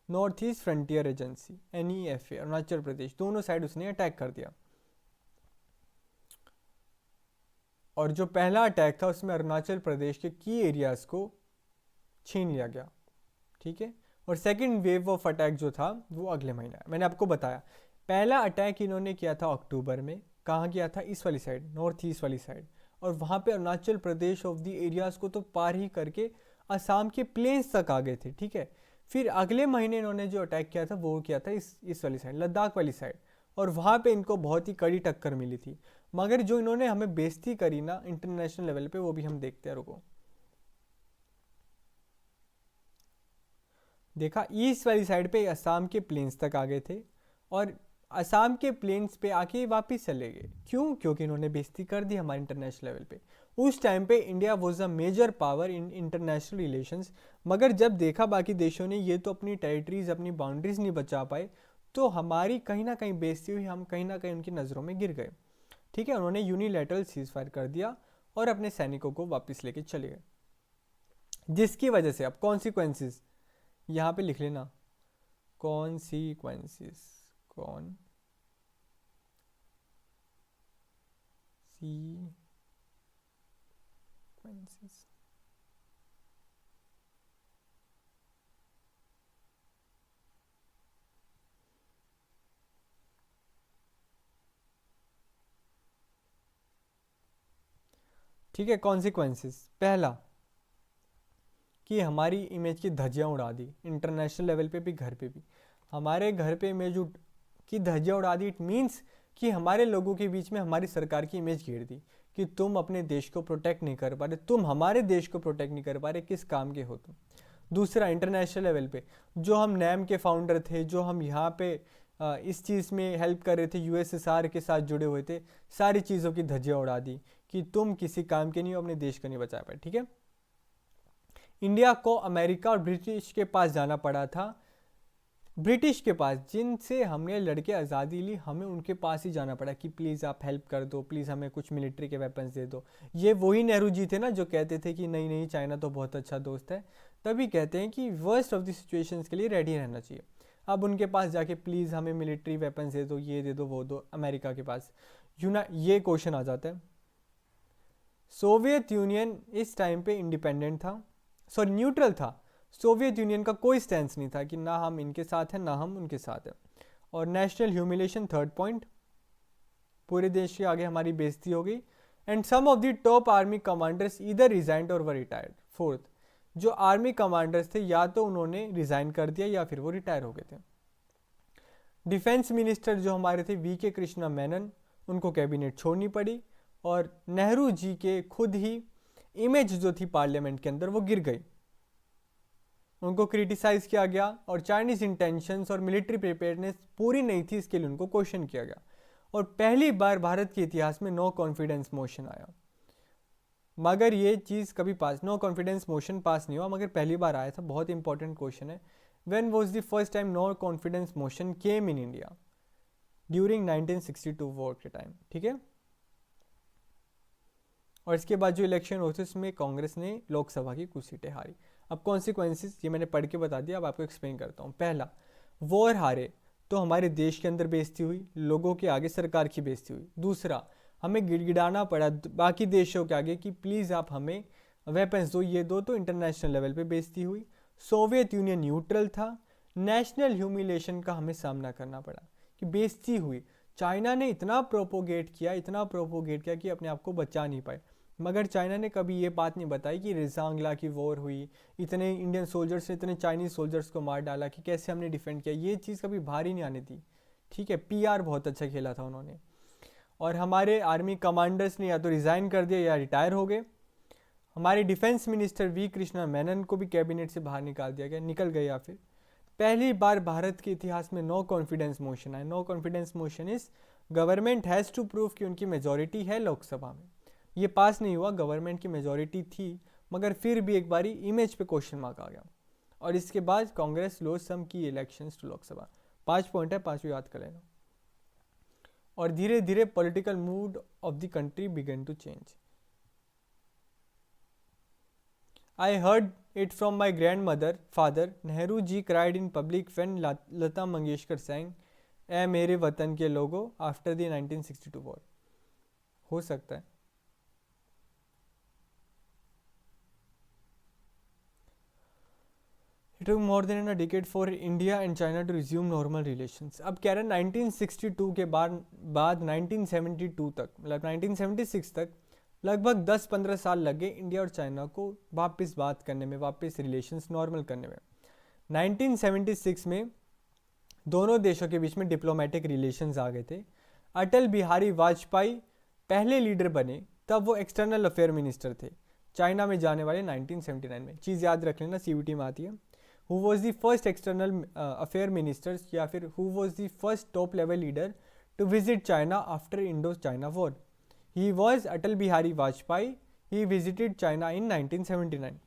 Speaker 1: north east frontier agency NEFA, Arunachal Pradesh, दोनों साइड उसने अटैक कर दिया। और जो पहला अटैक था उसमें अरुणाचल प्रदेश के की एरियाज को छीन लिया गया, ठीक है, और सेकंड वेव ऑफ अटैक जो था वो अगले महीने। मैंने आपको बताया पहला अटैक इन्होंने किया था अक्टूबर में, कहाँ किया था, इस वाली साइड, नॉर्थ ईस्ट वाली साइड, और वहाँ पे Arunachal Pradesh of the areas को तो पार ही करके असम के प्लेन्स तक आ गए थे, ठीक है। फिर अगले महीने इन्होंने जो अटैक किया था वो किया था इस वाली साइड, लद्दाख वाली साइड, और वहाँ पे इनको बहुत ही कड़ी टक्कर मिली थी। मगर जो इन्होंने हमें बेइज्जती करी ना इंटरनेशनल लेवल पे, वो भी हम देखते हैं, रुको। देखा, ईस्ट वाली साइड पे असम के प्लेन्स तक आ गए थे, और असम के प्लेन्स पे आके वापस चले गए। क्यों? क्योंकि इन्होंने बेइज्जती कर दी हमारे इंटरनेशनल लेवल पे। उस टाइम पे India was a major power in international relations, मगर जब देखा बाकी देशों ने ये तो अपनी टेरिटरीज, अपनी बाउंड्रीज नहीं बचा पाए, तो हमारी कहीं ना कहीं बेइज्जती हुई, हम कहीं ना कहीं उनकी नज़रों में गिर गए, ठीक है। उन्होंने यूनिलैटरल सीज फायर कर दिया और अपने सैनिकों को वापस लेके चले गए, जिसकी वजह से अब कॉन्सिक्वेंसेस यहाँ पे लिख लेना, कॉन्सिक्वेंसेस, ठीक है। कॉन्सिक्वेंसेस, पहला कि हमारी इमेज की धज्जियाँ उड़ा दी इंटरनेशनल लेवल पे भी, घर पे भी हमारे घर पे इमेज की धज्जियाँ उड़ा दी। इट मीन्स कि हमारे लोगों के बीच में हमारी सरकार की इमेज गिर दी कि तुम अपने देश को प्रोटेक्ट नहीं कर पा रहे, तुम हमारे देश को प्रोटेक्ट नहीं कर पा रहे, किस काम के हो तुम। दूसरा, इंटरनेशनल लेवल पे जो हम नैम के फाउंडर थे, जो हम यहाँ पे इस चीज़ में हेल्प कर रहे थे, यूएसएसआर के साथ जुड़े हुए थे, सारी चीज़ों की धज्जियाँ उड़ा दी कि तुम किसी काम के नहीं हो, अपने देश को नहीं बचा पाए, ठीक है। इंडिया को अमेरिका और ब्रिटिश के पास जाना पड़ा था, ब्रिटिश के पास जिनसे हमने लड़के आज़ादी ली, हमें उनके पास ही जाना पड़ा कि प्लीज़ आप हेल्प कर दो, प्लीज़ हमें कुछ मिलिट्री के वेपन्स दे दो। ये वही नेहरू जी थे ना जो कहते थे कि नहीं नहीं चाइना तो बहुत अच्छा दोस्त है, तभी कहते हैं कि वर्स्ट ऑफ द सिचुएशंस के लिए रेडी रहना चाहिए। अब उनके पास जाके प्लीज़ हमें मिलिट्री वेपन्स दे दो, ये दे दो, वो दो, अमेरिका के पास ये क्वेश्चन आ जाता है। सोवियत यूनियन इस टाइम पे इंडिपेंडेंट था, सॉरी न्यूट्रल था, सोवियत यूनियन का कोई स्टैंस नहीं था कि ना हम इनके साथ हैं ना हम उनके साथ हैं। और नेशनल ह्यूमिलेशन, थर्ड पॉइंट, पूरे देश के आगे हमारी बेइज्जती हो गई। And some of the top army commanders either resigned और वर रिटायर्ड। फोर्थ, जो आर्मी कमांडर्स थे या तो उन्होंने रिजाइन कर दिया या फिर वो रिटायर हो गए थे। डिफेंस मिनिस्टर जो हमारे थे VK कृष्णा मेनन, उनको कैबिनेट छोड़नी पड़ी, और नेहरू जी के खुद ही इमेज जो थी पार्लियामेंट के अंदर वो गिर गई। उनको क्रिटिसाइज किया गया और चाइनीज़ इंटेंशंस और मिलिट्री प्रिपेयर्डनेस पूरी नहीं थी, इसके लिए उनको क्वेश्चन किया गया। और पहली बार भारत के इतिहास में नो कॉन्फिडेंस मोशन आया, मगर ये चीज़ कभी pass, no confidence motion pass नहीं हुआ, मगर पहली बार आया था। बहुत इंपॉर्टेंट क्वेश्चन है। When was the first time no confidence motion came in India? During 1962 war के टाइम, ठीक है। और इसके बाद जो इलेक्शन हुए थे उसमें कांग्रेस ने लोकसभा की कुछ सीटें हारी। अब कॉन्सिक्वेंसेस ये मैंने पढ़ के बता दिया, अब आपको एक्सप्लेन करता हूँ। पहला, वॉर हारे तो हमारे देश के अंदर बेइज्जती हुई, लोगों के आगे सरकार की बेइज्जती हुई। दूसरा, हमें गिड़गिड़ाना पड़ा बाकी देशों के आगे कि प्लीज़ आप हमें वेपन्स दो, ये दो, तो इंटरनेशनल लेवल पे बेइज्जती हुई। सोवियत यूनियन न्यूट्रल था, नेशनल ह्यूमिलेशन का हमें सामना करना पड़ा कि बेइज्जती हुई। चाइना ने इतना प्रोपोगेट किया कि अपने आप को बचा नहीं पाए, मगर चाइना ने कभी ये बात नहीं बताई कि रिजांगला की वॉर हुई, इतने इंडियन सोल्जर्स ने इतने चाइनीज़ सोल्जर्स को मार डाला, कि कैसे हमने डिफेंड किया। ये चीज़ कभी बाहर ही नहीं आने दी, ठीक है। पीआर बहुत अच्छा खेला था उन्होंने। और हमारे आर्मी कमांडर्स ने या तो रिज़ाइन कर दिया या रिटायर हो गए। हमारे defence minister V Krishna Menon को भी कैबिनेट से बाहर निकाल दिया गया, निकल गए या फिर। पहली बार भारत के इतिहास में नो कॉन्फिडेंस मोशन आया। No confidence motion is government has to prove कि उनकी मेजॉरिटी है लोकसभा में। ये पास नहीं हुआ, गवर्नमेंट की मेजॉरिटी थी, मगर फिर भी एक बारी इमेज पे क्वेश्चन मार्क आ गया। और इसके बाद कांग्रेस लॉस्ट सम की इलेक्शंस टू लोकसभा। 5 पॉइंट है, 5 याद कर लेना। और धीरे धीरे political mood of the country began to change. I heard it from my grand mother father. Nehru ji cried in public when Lata Mangeshkar sang ए मेरे वतन के लोगों आफ्टर द 1962 वॉर। हो सकता है। It took more than a decade for India and China to resume normal relations. अब कह रहे हैं 1962 के बाद 1972 तक, मतलब 1976 तक लगभग 10-15 साल लगे इंडिया और चाइना को वापस बात करने में, वापस रिलेशंस नॉर्मल करने में। 1976 में दोनों देशों के बीच में डिप्लोमेटिक रिलेशंस आ गए थे। अटल बिहारी वाजपेयी पहले लीडर बने, तब वो एक्सटर्नल अफेयर मिनिस्टर थे चाइना में जाने वाले 1979 में। चीज़ याद रख लेना, CVT में आती है। Who was the first external affair minister या फिर who was the first top level leader to visit China after Indo-China War? He was Atal Bihari Vajpayee. He visited China in 1979.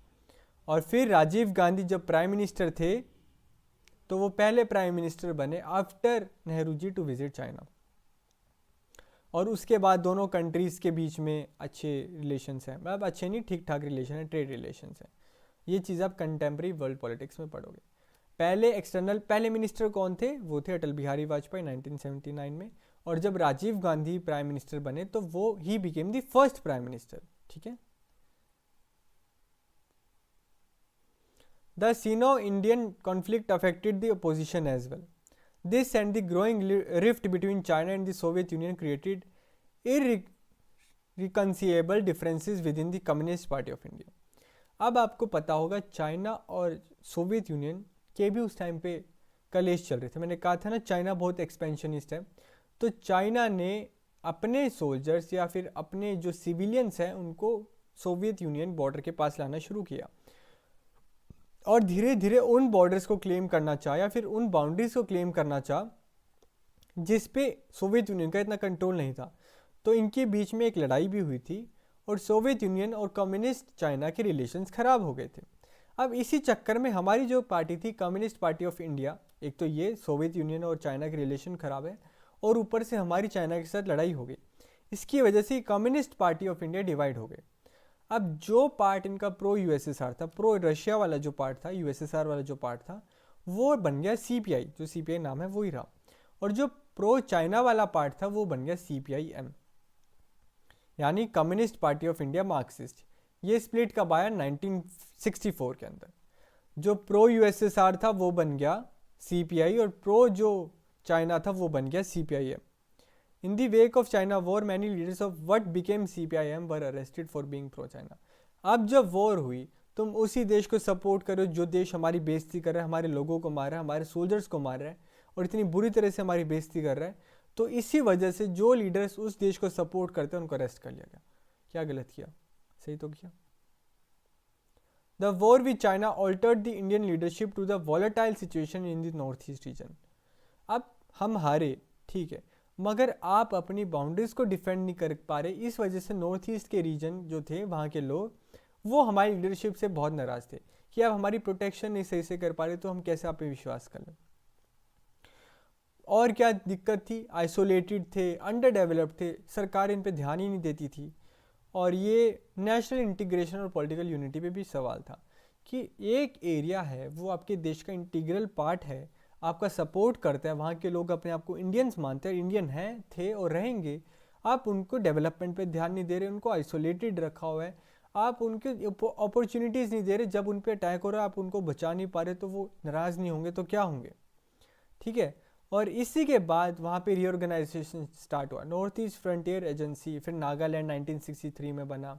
Speaker 1: और फिर राजीव गांधी जब प्राइम मिनिस्टर थे तो वो पहले prime minister बने after Nehru ji to visit China. और उसके बाद दोनों कंट्रीज़ के बीच में अच्छे रिलेशंस हैं, मतलब अच्छे नहीं, ठीक ठाक रिलेशन है, ट्रेड रिलेशंस हैं। ये चीज़ आप कंटेम्प्रेरी वर्ल्ड पॉलिटिक्स में पढ़ोगे। पहले मिनिस्टर कौन थे? वो थे अटल बिहारी वाजपेयी 1979 में। और जब राजीव गांधी प्राइम मिनिस्टर बने तो वो ही became the first prime minister, ठीक है। The Sino Indian conflict affected the opposition as well. This and the growing rift between China and the Soviet Union created irreconcilable differences within the Communist Party of India. अब आपको पता होगा China और Soviet union के भी उस time पे कलेश चल रहे थे। मैंने कहा था ना चाइना बहुत एक्सपेंशनिस्ट है, तो चाइना ने अपने सोल्जर्स या फिर अपने जो सिविलियंस हैं उनको सोवियत यूनियन बॉर्डर के पास लाना शुरू किया और धीरे धीरे उन बॉर्डर्स को क्लेम करना चाहा या फिर उन बाउंड्रीज को क्लेम करना चाहा जिस पे सोवियत यूनियन का इतना कंट्रोल नहीं था। तो इनके बीच में एक लड़ाई भी हुई थी और सोवियत यूनियन और कम्युनिस्ट चाइना के रिलेशंस ख़राब हो गए थे। अब इसी चक्कर में हमारी जो पार्टी थी कम्युनिस्ट पार्टी ऑफ इंडिया, एक तो ये सोवियत यूनियन और चाइना के रिलेशन ख़राब है और ऊपर से हमारी चाइना के साथ लड़ाई हो गई। इसकी वजह से communist Party of India divide हो गए। अब जो पार्ट इनका प्रो USSR था, प्रो रशिया वाला जो पार्ट था, USSR वाला जो पार्ट था, वो बन गया CPI, जो CPI नाम है वही रहा। और जो प्रो चाइना वाला पार्ट था वो बन गया CPIM, यानी communist Party of India Marxist. ये स्प्लिट कब आया? 1964 के अंदर। जो प्रो USSR था वो बन गया CPI और प्रो जो चाइना था वो बन गया CPIM। In the wake of China war many leaders of what became CPIM were arrested for being pro China. अब जब वॉर हुई तुम उसी देश को सपोर्ट करो जो देश हमारी बेइज्जती कर रहा है, हमारे लोगों को मार रहा है, हमारे सोल्जर्स को मार रहा है और इतनी बुरी तरह से हमारी बेइज्जती कर रहा है, तो इसी वजह से जो लीडर्स उस देश को सपोर्ट करते हैं उनको अरेस्ट कर लिया गया। क्या गलत किया? सही तो किया। The war with China altered the Indian leadership to the volatile situation in the north east region. अब हम हारे, ठीक है, मगर आप अपनी बाउंड्रीज को डिफेंड नहीं कर पा रहे, इस वजह से नॉर्थ ईस्ट के रीजन जो थे वहाँ के लोग वो हमारी लीडरशिप से बहुत नाराज़ थे कि आप हमारी प्रोटेक्शन नहीं सही से कर पा रहे, तो हम कैसे आप पे विश्वास कर लें। और क्या दिक्कत थी, आइसोलेटेड थे, अंडर डेवलप्ड थे, सरकार इन पे ध्यान ही नहीं देती थी। और ये नेशनल इंटीग्रेशन और पॉलिटिकल यूनिटी पे भी सवाल था कि एक एरिया है वो आपके देश का इंटीग्रल पार्ट है, आपका सपोर्ट करता है, वहाँ के लोग अपने आप को इंडियंस मानते हैं, इंडियन हैं, थे और रहेंगे, आप उनको डेवलपमेंट पे ध्यान नहीं दे रहे, उनको आइसोलेटेड रखा हुआ है, आप उनके अपॉर्चुनिटीज़ नहीं दे रहे, जब उन पर अटैक हो रहा है आप उनको बचा नहीं पा रहे, तो वो नाराज़ नहीं होंगे तो क्या होंगे, ठीक है। और इसी के बाद वहाँ पे रीऑर्गेनाइजेशन स्टार्ट हुआ, नॉर्थ ईस्ट फ्रंटियर एजेंसी, फिर नागालैंड 1963 में बना,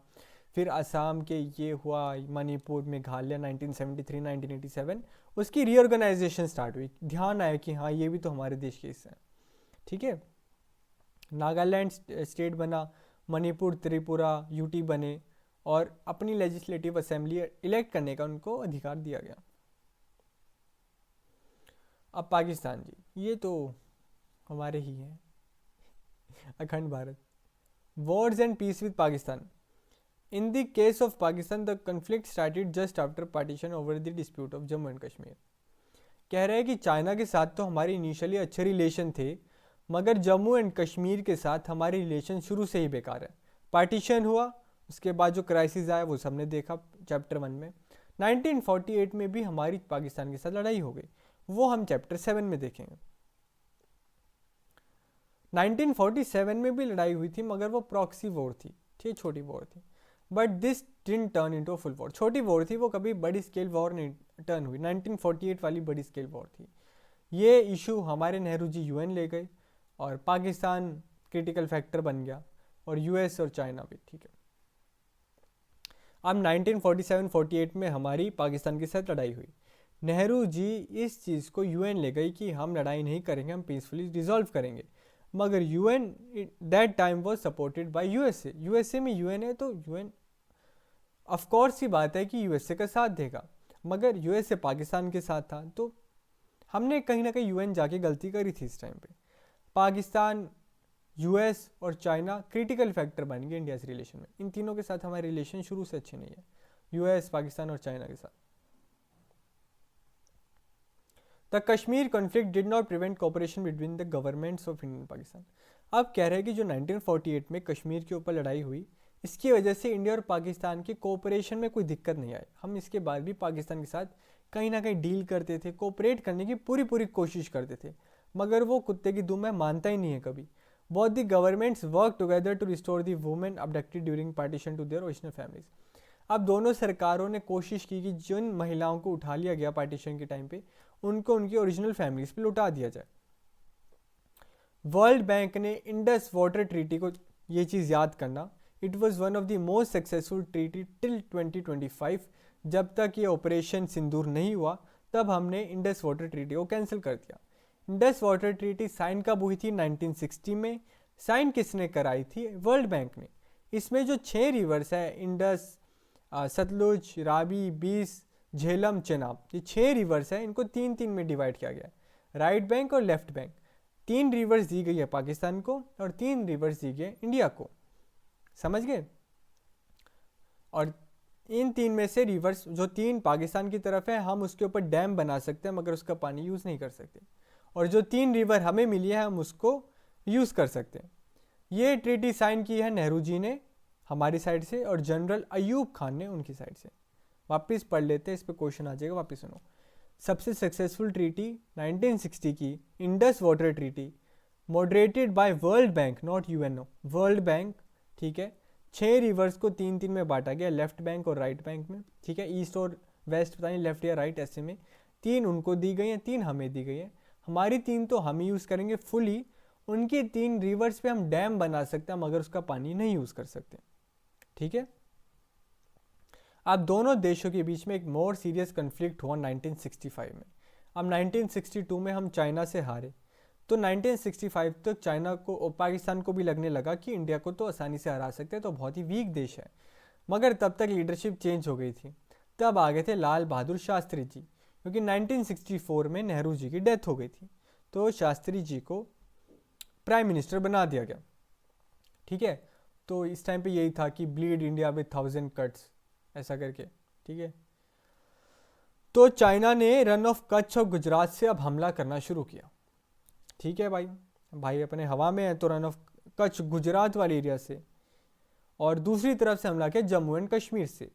Speaker 1: फिर असम के ये हुआ, मणिपुर, मेघालय 1973 1987, उसकी रीऑर्गेनाइजेशन स्टार्ट हुई, ध्यान आया कि हाँ ये भी तो हमारे देश के हिस्से हैं, ठीक है। नागालैंड स्टेट बना, मणिपुर, त्रिपुरा, यूटी बने और अपनी लेजिस्लेटिव असेंबली इलेक्ट करने का उनको अधिकार दिया गया। अब पाकिस्तान जी, ये तो हमारे ही हैं, अखंड Bharat. Wars and peace with Pakistan. In the case of Pakistan the conflict started just after partition over the dispute of Jammu and Kashmir. कह रहे हैं कि चाइना के साथ तो हमारे इनिशियली अच्छे रिलेशन थे, मगर जम्मू एंड कश्मीर के साथ हमारे रिलेशन शुरू से ही बेकार है। पार्टीशन हुआ, उसके बाद जो क्राइसिस आया वो सबने देखा चैप्टर 1 में। 1948 में भी हमारी पाकिस्तान के साथ लड़ाई हो गई, वो हम चैप्टर 7 में देखेंगे। 1947 में भी लड़ाई हुई थी, मगर वो प्रॉक्सी वॉर थी, ठीक, छोटी वॉर थी, but this didn't turn into full war. छोटी वॉर थी, वो कभी बड़ी स्केल वॉर नहीं टर्न हुई। 1948 वाली बड़ी स्केल वॉर थी। ये इशू हमारे नेहरू जी यूएन ले गए और पाकिस्तान क्रिटिकल फैक्टर बन गया, और यूएस और चाइना भी, ठीक है। अब 1947-48 में हमारी पाकिस्तान के साथ लड़ाई हुई, नेहरू जी इस चीज़ को यूएन ले गई कि हम लड़ाई नहीं करेंगे, हम पीसफुली रिजॉल्व करेंगे, मगर UN that time was supported by USA. USA में यूएन है तो यूएन ऑफ कोर्स ही बात है कि यूएसए का साथ देगा, मगर यूएसए पाकिस्तान के साथ था, तो हमने कहीं ना कहीं यूएन जाके गलती करी थी इस टाइम पे। पाकिस्तान, यूएस और चाइना क्रिटिकल फैक्टर बन गए इंडिया से रिलेशन में। इन तीनों के साथ हमारे रिलेशन शुरू से अच्छे नहीं है, यूएस, पाकिस्तान और चाइना के साथ। The Kashmir conflict did not prevent cooperation between the governments of India and Pakistan. अब कह रहे हैं कि जो 1948 में कश्मीर के ऊपर लड़ाई हुई, इसकी वजह से इंडिया और पाकिस्तान के कोऑपरेशन में कोई दिक्कत नहीं आई। हम इसके बाद भी पाकिस्तान के साथ कहीं ना कहीं डील करते थे, कोऑपरेट करने की पूरी कोशिश करते थे, मगर वो कुत्ते की दुम है, मानता ही नहीं है कभी। Both the governments work together to restore the women abducted during partition to their original families. अब दोनों सरकारों ने कोशिश की कि जिन महिलाओं को उठा लिया गया पार्टीशन के टाइम पे, उनको उनकी ओरिजिनल फैमिलीज पे लौटा दिया जाए। वर्ल्ड बैंक ने इंडस वाटर ट्रीटी को, ये चीज़ याद करना, it was one of the most successful treaty till 2025। जब तक ये ऑपरेशन सिंदूर नहीं हुआ, तब हमने इंडस वाटर ट्रीटी को कैंसिल कर दिया। इंडस वाटर ट्रीटी साइन कब हुई थी? 1960 में। साइन किसने कराई थी? वर्ल्ड बैंक ने। इसमें जो 6 रिवर्स है, इंडस, सतलुज, रावी, बीस, झेलम, चेनाब, ये 6 रिवर्स हैं, इनको 3-3 में डिवाइड किया गया है, राइट बैंक और लेफ्ट बैंक। 3 रिवर्स दी गई है पाकिस्तान को और 3 रिवर्स दी गई इंडिया को, समझ गए। और इन 3 में से रिवर्स जो 3 पाकिस्तान की तरफ है, हम उसके ऊपर डैम बना सकते हैं, मगर उसका पानी यूज़ नहीं कर सकते, और जो 3 रिवर हमें मिली है, हम उसको यूज़ कर सकते हैं। ये ट्रीटी साइन की है नेहरू जी ने हमारी साइड से और जनरल अयूब खान ने उनकी साइड से। वापस पढ़ लेते हैं, इस पर क्वेश्चन आ जाएगा, वापस सुनो। सबसे सक्सेसफुल ट्रीटी 1960 की Indus water treaty, moderated by world bank, not UNO, world bank, ठीक है। 6 रिवर्स को 3-3 में बांटा गया, लेफ्ट बैंक और राइट बैंक में, ठीक है। ईस्ट और वेस्ट पता नहीं लेफ्ट या राइट, ऐसे में 3 उनको दी गई हैं, 3 हमें दी गई है। हमारी 3 तो हम यूज़ करेंगे फुली, उनकी 3 रिवर्स पे हम डैम बना सकते हैं, मगर उसका पानी नहीं यूज़ कर सकते, ठीक है। अब दोनों देशों के बीच में एक मोर सीरियस कन्फ्लिक्ट हुआ 1965 में। अब 1962 में हम चाइना से हारे, तो 1965 तक चाइना को और पाकिस्तान को भी लगने लगा कि इंडिया को तो आसानी से हरा सकते हैं, तो बहुत ही वीक देश है। मगर तब तक लीडरशिप चेंज हो गई थी। तब आ गए थे लाल बहादुर शास्त्री जी, क्योंकि 1964 में नेहरू जी की डेथ हो गई थी, तो शास्त्री जी को प्राइम मिनिस्टर बना दिया गया। ठीक है, तो इस टाइम पे यही था कि ब्लीड इंडिया विद 1000 कट्स, ऐसा करके। ठीक है, तो चाइना ने रन ऑफ कच्छ और गुजरात से अब हमला करना शुरू किया। ठीक है भाई, भाई अपने हवा में है तो रन ऑफ कच्छ गुजरात वाले एरिया से, और दूसरी तरफ से हमला किया जम्मू एंड कश्मीर से,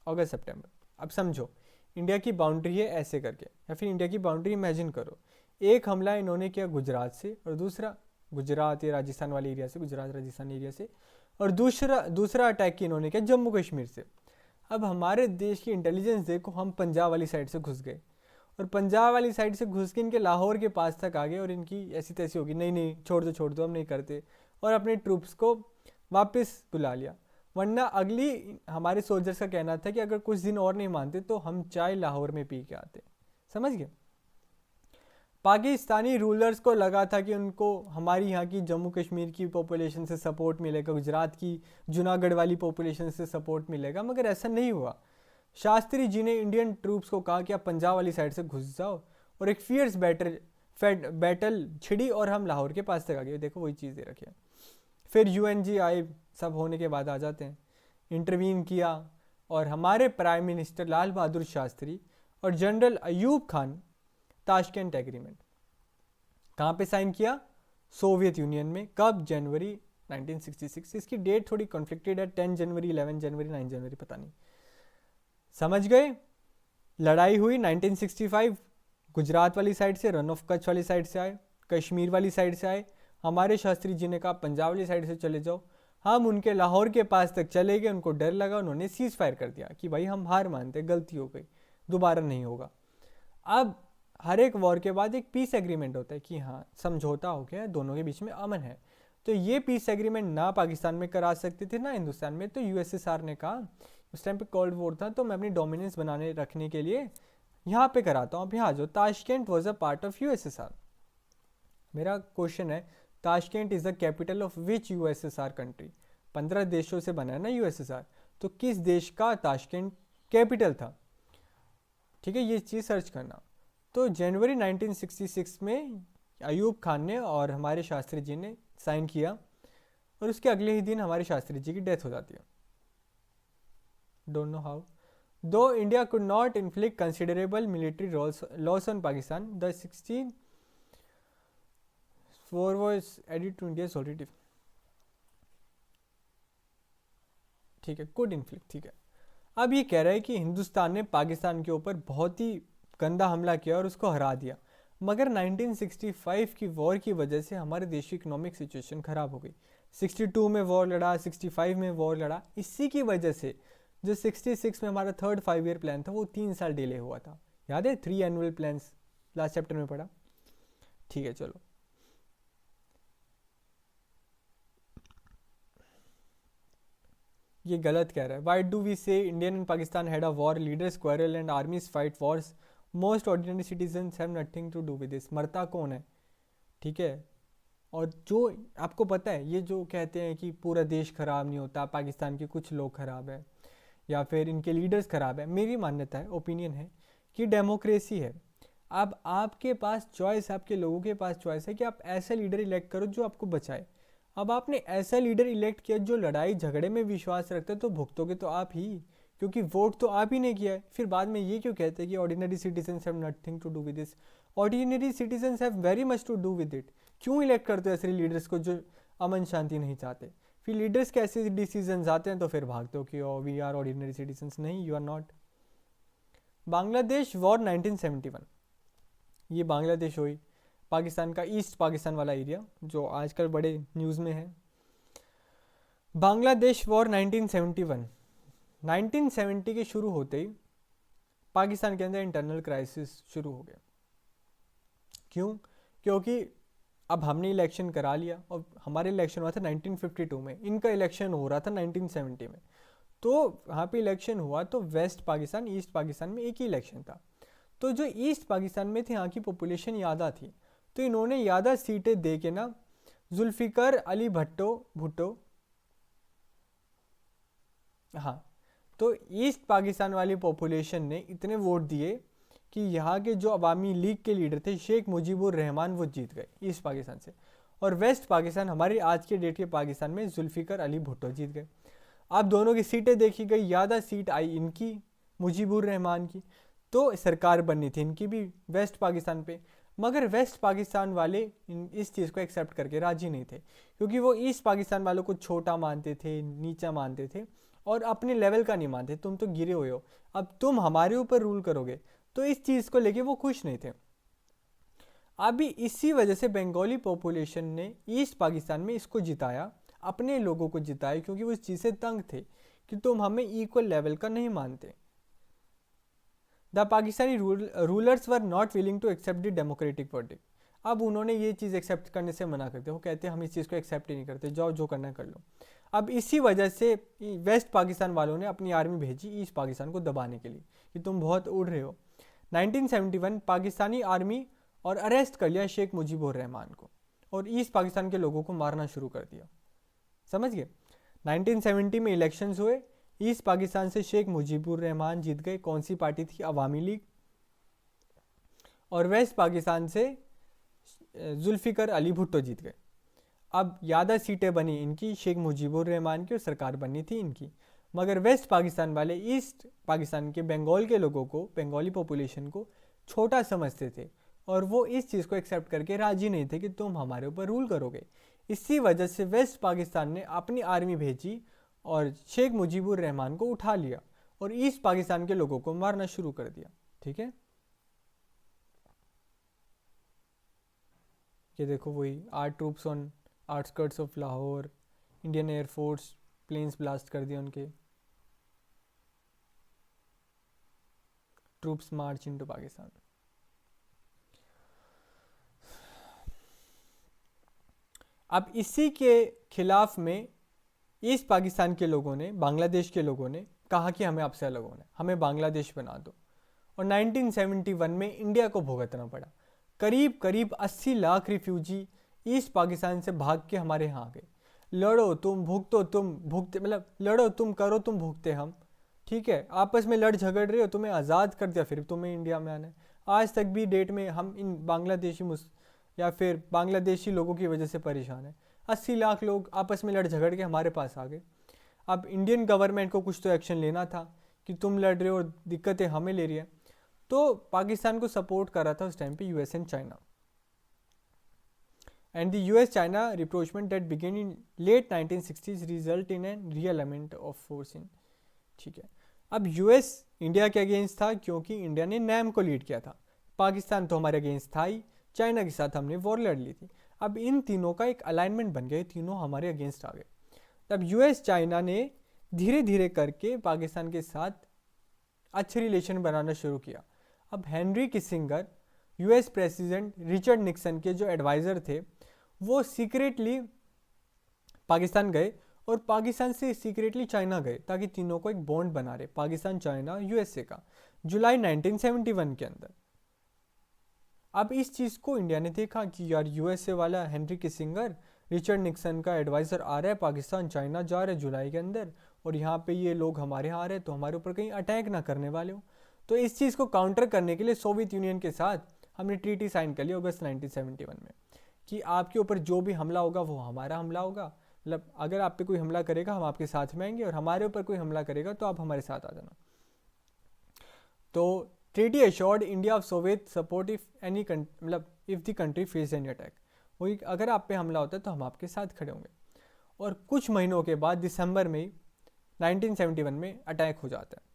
Speaker 1: अगस्त सितंबर। अब समझो, इंडिया की बाउंड्री है ऐसे करके, या फिर इंडिया की बाउंड्री इमेजिन करो। एक हमला इन्होंने किया गुजरात से, और दूसरा गुजरात या राजस्थान वाले एरिया से, गुजरात राजस्थान एरिया से, और दूसरा अटैक इन्होंने किया जम्मू कश्मीर से। अब हमारे देश की इंटेलिजेंस देखो, हम पंजाब वाली साइड से घुस गए, और पंजाब वाली साइड से घुस के इनके लाहौर के पास तक आ गए, और इनकी ऐसी तैसी होगी, नहीं नहीं छोड़ दो हम नहीं करते, और अपने ट्रूप्स को वापस बुला लिया। वरना अगली हमारे सोल्जर्स का कहना था कि अगर कुछ दिन और नहीं मानते तो हम चाय लाहौर में पी के आते। समझ गए? पाकिस्तानी रूलर्स को लगा था कि उनको हमारी यहाँ की जम्मू कश्मीर की पॉपुलेशन से सपोर्ट मिलेगा, गुजरात की जूनागढ़ वाली पॉपुलेशन से सपोर्ट मिलेगा, मगर ऐसा नहीं हुआ। शास्त्री जी ने इंडियन ट्रूप्स को कहा कि आप पंजाब वाली साइड से घुस जाओ, और एक फियर्स बैटल छिड़ी, और हम लाहौर के पास तक आ गए। देखो वही चीज़ दे रखी है। फिर यूएनजी आए, सब होने के बाद आ जाते हैं, इंटरवीन किया, और हमारे प्राइम मिनिस्टर लाल बहादुर शास्त्री और general Ayub Khan Tashkent agreement कहाँ पे साइन किया? सोवियत यूनियन में। कब? जनवरी 1966। इसकी डेट थोड़ी कॉन्फ्लिक्टेड है, 10 जनवरी, 11 जनवरी, 9 जनवरी, पता नहीं। समझ गए? लड़ाई हुई 1965, गुजरात वाली साइड से, रन ऑफ कच्छ वाली साइड से आए, कश्मीर वाली साइड से आए। हमारे शास्त्री जी ने कहा पंजाब वाली साइड से चले जाओ। हम उनके लाहौर के पास तक चले गए, उनको डर लगा, उन्होंने सीज फायर कर दिया कि भाई हम हार मानते, गलती हो गई, दोबारा नहीं होगा। अब हर एक वॉर के बाद एक पीस एग्रीमेंट होता है कि हाँ समझौता हो गया, दोनों के बीच में अमन है। तो ये पीस एग्रीमेंट ना पाकिस्तान में करा सकते थे ना हिंदुस्तान में, तो यूएसएसआर ने कहा, उस टाइम पे कोल्ड वॉर था, तो मैं अपनी डोमिनेंस बनाने रखने के लिए यहाँ पे कराता हूँ। अब यहाँ जो Tashkent was a part of USSR. मेरा क्वेश्चन है, Tashkent is the capital of which USSR country? 15 देशों से बना है ना यूएसएसआर, तो किस देश का ताशकेंट कैपिटल था? ठीक है, ये चीज़ सर्च करना। तो जनवरी 1966 में अयूब खान ने और हमारे शास्त्री जी ने साइन किया, और उसके अगले ही दिन हमारे शास्त्री जी की डेथ हो जाती है। Don't know how. Though India could not inflict considerable military loss on Pakistan, the 16 war was added to India's already। ठीक है, कुड इन्फ्लिक्ट, ठीक है। अब ये कह रहा है कि हिंदुस्तान ने पाकिस्तान के ऊपर बहुत ही गंदा हमला किया और उसको हरा दिया, मगर 1965 की वॉर की वजह से हमारे देश की इकोनॉमिक सिचुएशन ख़राब हो गई। 62 में वॉर लड़ा, 65 में वॉर लड़ा, इसी की वजह से जो 66 में हमारा 3rd 5 ईयर प्लान था वो 3 साल डिले हुआ था। याद है? 3 एनुअल प्लान्स लास्ट चैप्टर में पढ़ा। ठीक है, चलो। ये गलत कह रहा है। Why do we say Indian and Pakistan had a war, leaders quarrel and armies fight wars, most ordinary citizens have nothing to do with this. मरता कौन है? ठीक है, और जो आपको पता है, ये जो कहते हैं कि पूरा देश खराब नहीं होता, पाकिस्तान के कुछ लोग खराब है या फिर इनके लीडर्स खराब है, मेरी मान्यता है, ओपिनियन है कि डेमोक्रेसी है। अब आपके पास चॉइस, आपके लोगों के पास चॉइस है कि आप ऐसा लीडर इलेक्ट करो जो आपको बचाए। अब आपने ऐसा लीडर इलेक्ट किया जो लड़ाई झगड़े में विश्वास रखता है, तो भुगतोगे तो आप ही, क्योंकि वोट तो आप ही ने किया है। फिर बाद में ये क्यों कहते हैं कि ordinary citizens have nothing to do with this? Ordinary citizens have very much to do with it. क्यों इलेक्ट करते हो ऐसे लीडर्स को जो अमन शांति नहीं चाहते? फिर लीडर्स के ऐसे डिसीजन आते हैं तो फिर भागते हो कि oh we are ordinary citizens. नहीं, you are not. Bangladesh war 1971, ये बांग्लादेश हुई, पाकिस्तान का ईस्ट पाकिस्तान वाला एरिया जो आजकल बड़े न्यूज़ में है। बांग्लादेश वॉर 1971, 1970 के शुरू होते ही पाकिस्तान के अंदर इंटरनल क्राइसिस शुरू हो गया। क्यों? क्योंकि अब हमने इलेक्शन करा लिया, और हमारे इलेक्शन हुआ था 1952 में, इनका इलेक्शन हो रहा था 1970 में। तो वहाँ पे इलेक्शन हुआ तो वेस्ट पाकिस्तान ईस्ट पाकिस्तान में एक ही इलेक्शन था। तो जो ईस्ट पाकिस्तान में थे, यहाँ की पॉपुलेशन ज़्यादा थी, तो इन्होंने ज़्यादा सीटें दे के ना जुल्फ़िकार अली भुट्टो, हाँ, तो ईस्ट पाकिस्तान वाली पॉपुलेशन ने इतने वोट दिए कि यहाँ के जो अवामी लीग के लीडर थे शेख मुजीबुर रहमान वो जीत गए ईस्ट पाकिस्तान से, और वेस्ट पाकिस्तान हमारे आज के डेट के पाकिस्तान में जुल्फ़िकर अली भुट्टो जीत गए। अब दोनों की सीटें देखी गई, ज़्यादा सीट आई इनकी मुजीबुर रहमान की, तो सरकार बननी थी इनकी भी वेस्ट पाकिस्तान पे, मगर वेस्ट पाकिस्तान वाले इस चीज़ को एक्सेप्ट करके राजी नहीं थे, क्योंकि वो ईस्ट पाकिस्तान वालों को छोटा मानते थे, नीचा मानते थे और अपने लेवल का नहीं मानते। तुम तो गिरे हुए हो, अब तुम हमारे ऊपर रूल करोगे, तो इस चीज़ को लेके वो खुश नहीं थे। अभी इसी वजह से बंगाली पॉपुलेशन ने ईस्ट पाकिस्तान में इसको जिताया, अपने लोगों को जिताया, क्योंकि वो इस चीज़ से तंग थे कि तुम हमें इक्वल लेवल का नहीं मानते। The Pakistani rulers were not willing to accept the democratic verdict. अब उन्होंने ये चीज़ एक्सेप्ट करने से मना करते, वो कहते हैं हम इस चीज़ को एक्सेप्ट ही नहीं करते, जाओ जो करना कर लो। अब इसी वजह से वेस्ट पाकिस्तान वालों ने अपनी आर्मी भेजी ईस्ट पाकिस्तान को दबाने के लिए कि तुम बहुत उड़ रहे हो। 1971 पाकिस्तानी आर्मी और अरेस्ट कर लिया शेख मुजीबुर रहमान को और ईस्ट पाकिस्तान के लोगों को मारना शुरू कर दिया। समझ गए? 1970 में इलेक्शंस हुए, ईस्ट पाकिस्तान से शेख मुजीबुर रहमान जीत गए। कौन सी पार्टी थी? अवामी लीग। और वेस्ट पाकिस्तान से जुल्फ़िकर अली भुट्टो जीत गए। अब ज़्यादा सीटें बनी इनकी, शेख मुजीबुर रहमान की, और सरकार बननी थी इनकी, मगर वेस्ट पाकिस्तान वाले ईस्ट पाकिस्तान के बंगाल के लोगों को, बंगाली पॉपुलेशन को छोटा समझते थे और वो इस चीज़ को एक्सेप्ट करके राजी नहीं थे कि तुम हमारे ऊपर रूल करोगे। इसी वजह से वेस्ट पाकिस्तान ने अपनी आर्मी भेजी और शेख मुजीबुर रहमान को उठा लिया और ईस्ट पाकिस्तान के लोगों को मारना शुरू कर दिया। ठीक है, ये देखो वही 8 troops on outskirts of Lahore, Indian air force planes blast कर दिए उनके, ट्रूप्स मार्च इनटू पाकिस्तान। अब इसी के खिलाफ में ईस्ट पाकिस्तान के लोगों ने, बांग्लादेश के लोगों ने कहा कि हमें आपसे अलग होना है, हमें बांग्लादेश बना दो, और 1971 में इंडिया को भुगतना पड़ा। करीब करीब 80 लाख रिफ्यूजी ईस्ट पाकिस्तान से भाग के हमारे यहाँ आ गए। लड़ो तुम, भुगतो तुम, भुगते मतलब लड़ो तुम, करो तुम, भुगते हम। ठीक है, आपस में लड़ झगड़ रहे हो, तुम्हें आज़ाद कर दिया, फिर तुम्हें इंडिया में आना है। आज तक भी डेट में हम इन बांग्लादेशी या फिर बांग्लादेशी लोगों की वजह से परेशान है। 80 लाख लोग आपस में लड़ झगड़ के हमारे पास आ गए। अब इंडियन गवर्नमेंट को कुछ तो एक्शन लेना था कि तुम लड़ रहे हो और दिक्कतें हमें ले रही है, तो पाकिस्तान को सपोर्ट कर रहा था उस टाइम पे US and China. And the US China rapprochement that began in late 1960s result in a realignment of force in. ठीक है, अब यूएस इंडिया के अगेंस्ट था क्योंकि इंडिया ने नैम को लीड किया था। पाकिस्तान तो हमारे अगेंस्ट था ही, चाइना के साथ हमने वॉर लड़ ली थी। अब इन तीनों का एक अलाइनमेंट बन गया, तीनों हमारे अगेंस्ट आ गए। तब यूएस चाइना ने धीरे धीरे करके पाकिस्तान के साथ अच्छे रिलेशन बनाना शुरू किया। अब Henry Kissinger, US president Richard Nixon के जो एडवाइज़र थे, वो सीक्रेटली पाकिस्तान गए और पाकिस्तान से सीक्रेटली चाइना गए ताकि तीनों को एक बॉन्ड बना रहे, पाकिस्तान चाइना यूएसए का, जुलाई 1971 के अंदर। अब इस चीज़ को इंडिया ने देखा कि यार यूएसए वाला हेनरी किसिंगर, रिचर्ड निक्सन का एडवाइज़र आ रहा है, पाकिस्तान चाइना जा रहे जुलाई के अंदर, और यहाँ पे ये लोग हमारे यहाँ आ रहे हैं, तो हमारे ऊपर कहीं अटैक ना करने वाले हो। तो इस चीज़ को काउंटर करने के लिए सोवियत यूनियन के साथ हमने ट्रीटी साइन कर लिया अगस्त 1971 में कि आपके ऊपर जो भी हमला होगा वो हमारा हमला होगा। मतलब अगर आप पे कोई हमला करेगा हम आपके साथ में आएंगे, और हमारे ऊपर कोई हमला करेगा तो आप हमारे साथ आ जाना। तो treaty assured India of Soviet support if any मतलब if the country face any attack. वही अगर आप पे हमला होता है तो हम आपके साथ खड़े होंगे। और कुछ महीनों के बाद दिसंबर में 1971 में अटैक हो जाता है।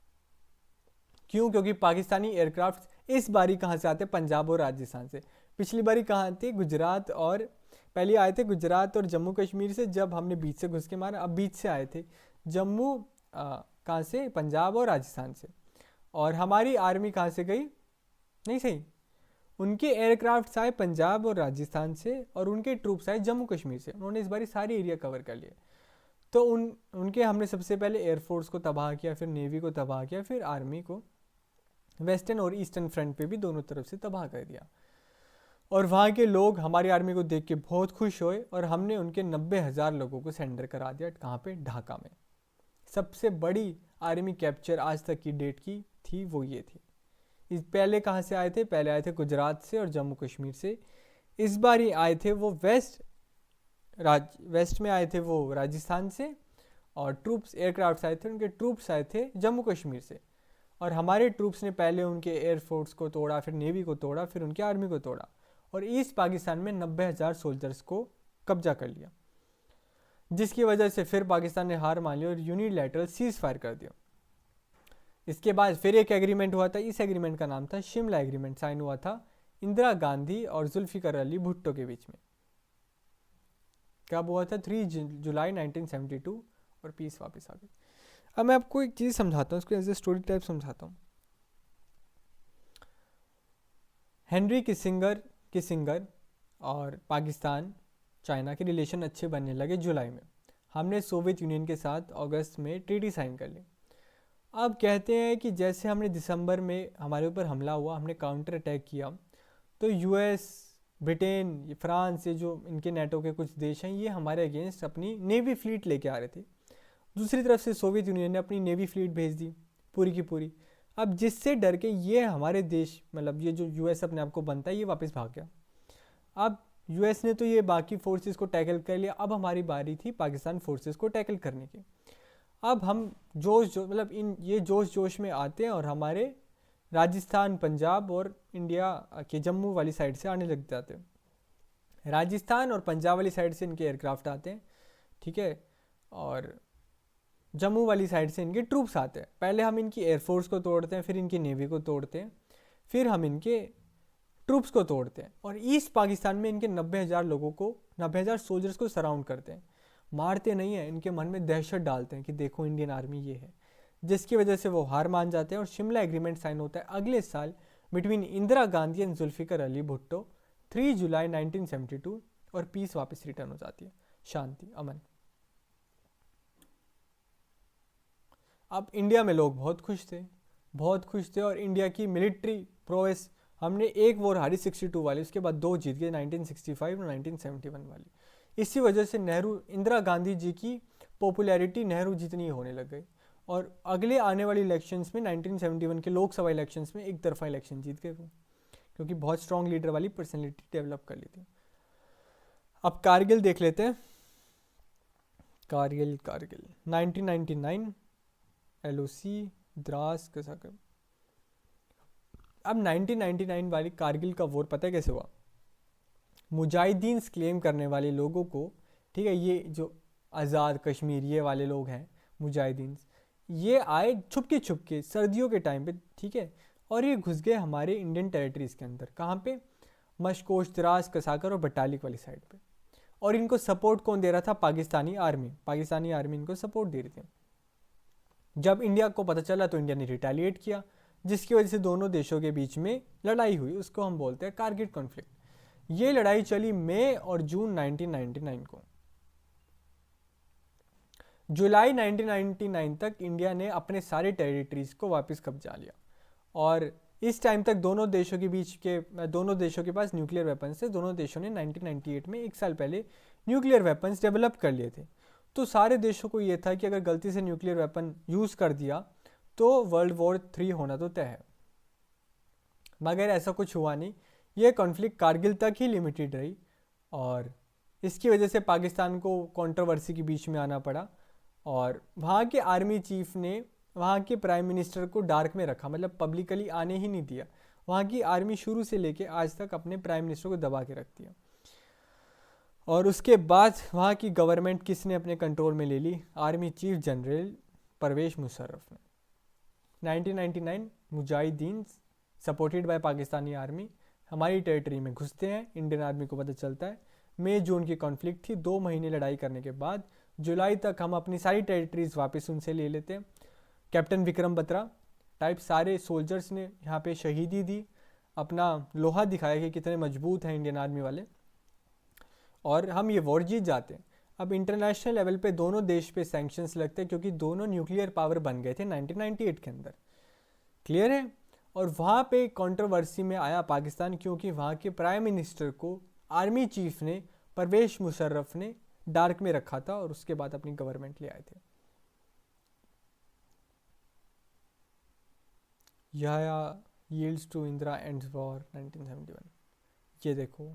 Speaker 1: क्यों? क्योंकि पाकिस्तानी एयरक्राफ्ट इस बारी कहाँ से आते हैं? पंजाब और राजस्थान से। पिछली बारी कहाँ आते? गुजरात, और पहले आए थे गुजरात और जम्मू कश्मीर से, जब हमने बीच से घुस के मारा। अब बीच से आए थे जम्मू, कहाँ से? पंजाब और राजस्थान से। और हमारी आर्मी कहाँ से गई? नहीं सही, उनके एयरक्राफ्ट आए पंजाब और राजस्थान से, और उनके ट्रूप्स आए जम्मू कश्मीर से। उन्होंने इस बारी सारी एरिया कवर कर लिए। तो उनके हमने सबसे पहले एयरफोर्स को तबाह किया, फिर नेवी को तबाह किया, फिर आर्मी को वेस्टर्न और ईस्टर्न फ्रंट पे भी दोनों तरफ से तबाह कर दिया। और वहाँ के लोग हमारी आर्मी को देख के बहुत खुश हुए, और हमने उनके 90,000 लोगों को सरेंडर करा दिया। कहाँ पे? ढाका में। सबसे बड़ी आर्मी कैप्चर आज तक की डेट की थी वो ये थी। इस पहले कहाँ से आए थे? पहले आए थे गुजरात से और जम्मू कश्मीर से। इस बार ही आए थे वो वेस्ट में आए थे वो राजस्थान से, और ट्रूप्स एयरक्राफ्ट आए थे, उनके ट्रूप्स आए थे जम्मू कश्मीर से। और हमारे ट्रूप्स ने पहले उनके एयरफोर्स को तोड़ा, फिर नेवी को तोड़ा, फिर उनके आर्मी को तोड़ा, और ईस्ट पाकिस्तान में 90,000 सोल्जर्स को कब्जा कर लिया, जिसकी वजह से फिर पाकिस्तान ने हार मान ली और यूनिलैटरल सीज फायर कर दिया। इसके बाद फिर एक एग्रीमेंट हुआ था, इस एग्रीमेंट का नाम था शिमला एग्रीमेंट, साइन हुआ था इंदिरा गांधी और जुल्फिकार अली भुट्टो के बीच में। कब हुआ था? 3 जुलाई 1972, और पीस वापस आ गई। अब मैं आपको एक चीज़ समझाता हूँ, इसको एज ए स्टोरी टाइप समझाता हूँ। हेनरी किसिंगर और पाकिस्तान चाइना के रिलेशन अच्छे बनने लगे जुलाई में। हमने सोवियत यूनियन के साथ अगस्त में ट्रीटी साइन कर ली। अब कहते हैं कि जैसे हमने दिसंबर में हमारे ऊपर हमला हुआ, हमने काउंटर अटैक किया, तो यूएस, ब्रिटेन, फ्रांस, ये जो इनके नेटो के कुछ देश हैं, ये हमारे अगेंस्ट अपनी नेवी फ्लीट लेके आ रहे थे। दूसरी तरफ से सोवियत यूनियन ने अपनी नेवी फ्लीट भेज दी पूरी की पूरी। अब जिससे डर के ये हमारे देश, मतलब ये जो यूएस अपने आप को बनता है, ये वापस भाग गया। अब यूएस ने तो ये बाकी फोर्सेस को टैकल कर लिया, अब हमारी बारी थी पाकिस्तान फोर्सेस को टैकल करने की। अब हम जोश जोश में आते हैं और हमारे राजस्थान, पंजाब और इंडिया के जम्मू वाली साइड से आने लग जाते हैं। राजस्थान और पंजाब वाली साइड से इनके एयरक्राफ्ट आते हैं, ठीक है, और जम्मू वाली साइड से इनके ट्रूप्स आते हैं। पहले हम इनकी एयरफोर्स को तोड़ते हैं, फिर इनकी नेवी को तोड़ते हैं, फिर हम इनके ट्रूप्स को तोड़ते हैं, और ईस्ट पाकिस्तान में इनके 90,000 सोल्जर्स को सराउंड करते हैं। मारते नहीं हैं, इनके मन में दहशत डालते हैं कि देखो इंडियन आर्मी ये है, जिसकी वजह से वो हार मान जाते हैं। और शिमला एग्रीमेंट साइन होता है अगले साल बिटवीन इंदिरा गांधी एंड जुल्फिकार अली भुट्टो 3 जुलाई 1972, और पीस वापस रिटर्न हो जाती है, शांति, अमन। अब इंडिया में लोग बहुत खुश थे, और इंडिया की मिलिट्री प्रोवेस, हमने एक वॉर हारी 62 वाली, उसके बाद 2 जीत गए 1965 और 1971 वाली। इसी वजह से इंदिरा गांधी जी की पॉपुलैरिटी नेहरू जितनी होने लग गई, और अगले आने वाली इलेक्शंस में 1971 के लोकसभा इलेक्शंस में एक तरफा इलेक्शन जीत गए वो, क्योंकि बहुत स्ट्रॉन्ग लीडर वाली पर्सनैलिटी डेवलप कर ली थी। अब कारगिल देख लेते हैं। कारगिल 1999 LOC द्रास कसाकर। अब 1999 वाली कारगिल का वॉर पता है कैसे हुआ? मुजाहिदीन क्लेम करने वाले लोगों को, ठीक है, ये जो आज़ाद कश्मीर ये वाले लोग हैं मुजाहिदीन, ये आए छुपके सर्दियों के टाइम पे, ठीक है, और ये घुस गए हमारे इंडियन टेरिटरीज़ के अंदर। कहाँ पे? मशकोश, द्रास, कसाकर और बटालिक वाली साइड पे। और इनको सपोर्ट कौन दे रहा था? पाकिस्तानी आर्मी इनको सपोर्ट दे रही थी। जब इंडिया को पता चला तो इंडिया ने रिटेलिएट किया, जिसकी वजह से दोनों देशों के बीच में लड़ाई हुई, उसको हम बोलते हैं कारगिल कॉन्फ्लिक्ट। ये लड़ाई चली मई और जून 1999 को। जुलाई 1999 तक इंडिया ने अपने सारे टेरिटरीज को वापस कब्जा लिया, और इस टाइम तक दोनों देशों के पास न्यूक्लियर वेपन्स थे। दोनों देशों ने 1998 में, एक साल पहले, न्यूक्लियर वेपन्स डेवलप कर लिए थे। तो सारे देशों को ये था कि अगर गलती से न्यूक्लियर वेपन यूज़ कर दिया तो वर्ल्ड वॉर 3 होना तो तय है। मगर ऐसा कुछ हुआ नहीं, ये कॉन्फ्लिक्ट कारगिल तक ही लिमिटेड रही, और इसकी वजह से पाकिस्तान को कंट्रोवर्सी के बीच में आना पड़ा, और वहाँ के आर्मी चीफ ने वहाँ के प्राइम मिनिस्टर को डार्क में रखा, मतलब पब्लिकली आने ही नहीं दिया। वहाँ की आर्मी शुरू से लेके आज तक अपने प्राइम मिनिस्टर को दबा के रखती है। और उसके बाद वहाँ की गवर्नमेंट किसने अपने कंट्रोल में ले ली? Army chief general Pervez Musharraf ने। 1999 मुजाहिदीन सपोर्टेड बाय पाकिस्तानी आर्मी हमारी टेरिटरी में घुसते हैं। इंडियन आर्मी को पता चलता है। मई जून की कॉन्फ्लिक्ट थी, 2 महीने लड़ाई करने के बाद जुलाई तक हम अपनी सारी टेरिटरीज वापस उनसे ले लेते हैं। कैप्टन विक्रम बत्रा टाइप सारे सोल्जर्स ने यहाँ पे शहीदी दी, अपना लोहा दिखाया कि कितने मजबूत हैं इंडियन आर्मी वाले, और हम ये वॉर जीत जाते हैं। अब इंटरनेशनल लेवल पे दोनों देश पे सैंक्शंस लगते हैं, क्योंकि दोनों न्यूक्लियर पावर बन गए थे 1998 के अंदर। क्लियर है? और वहाँ पे कंट्रोवर्सी में आया पाकिस्तान, क्योंकि वहाँ के प्राइम मिनिस्टर को आर्मी चीफ ने, परवेज मुशर्रफ ने, डार्क में रखा था, और उसके बाद अपनी गवर्नमेंट ले आए थे। Yahya yields to Indira ends war 1971। ये देखो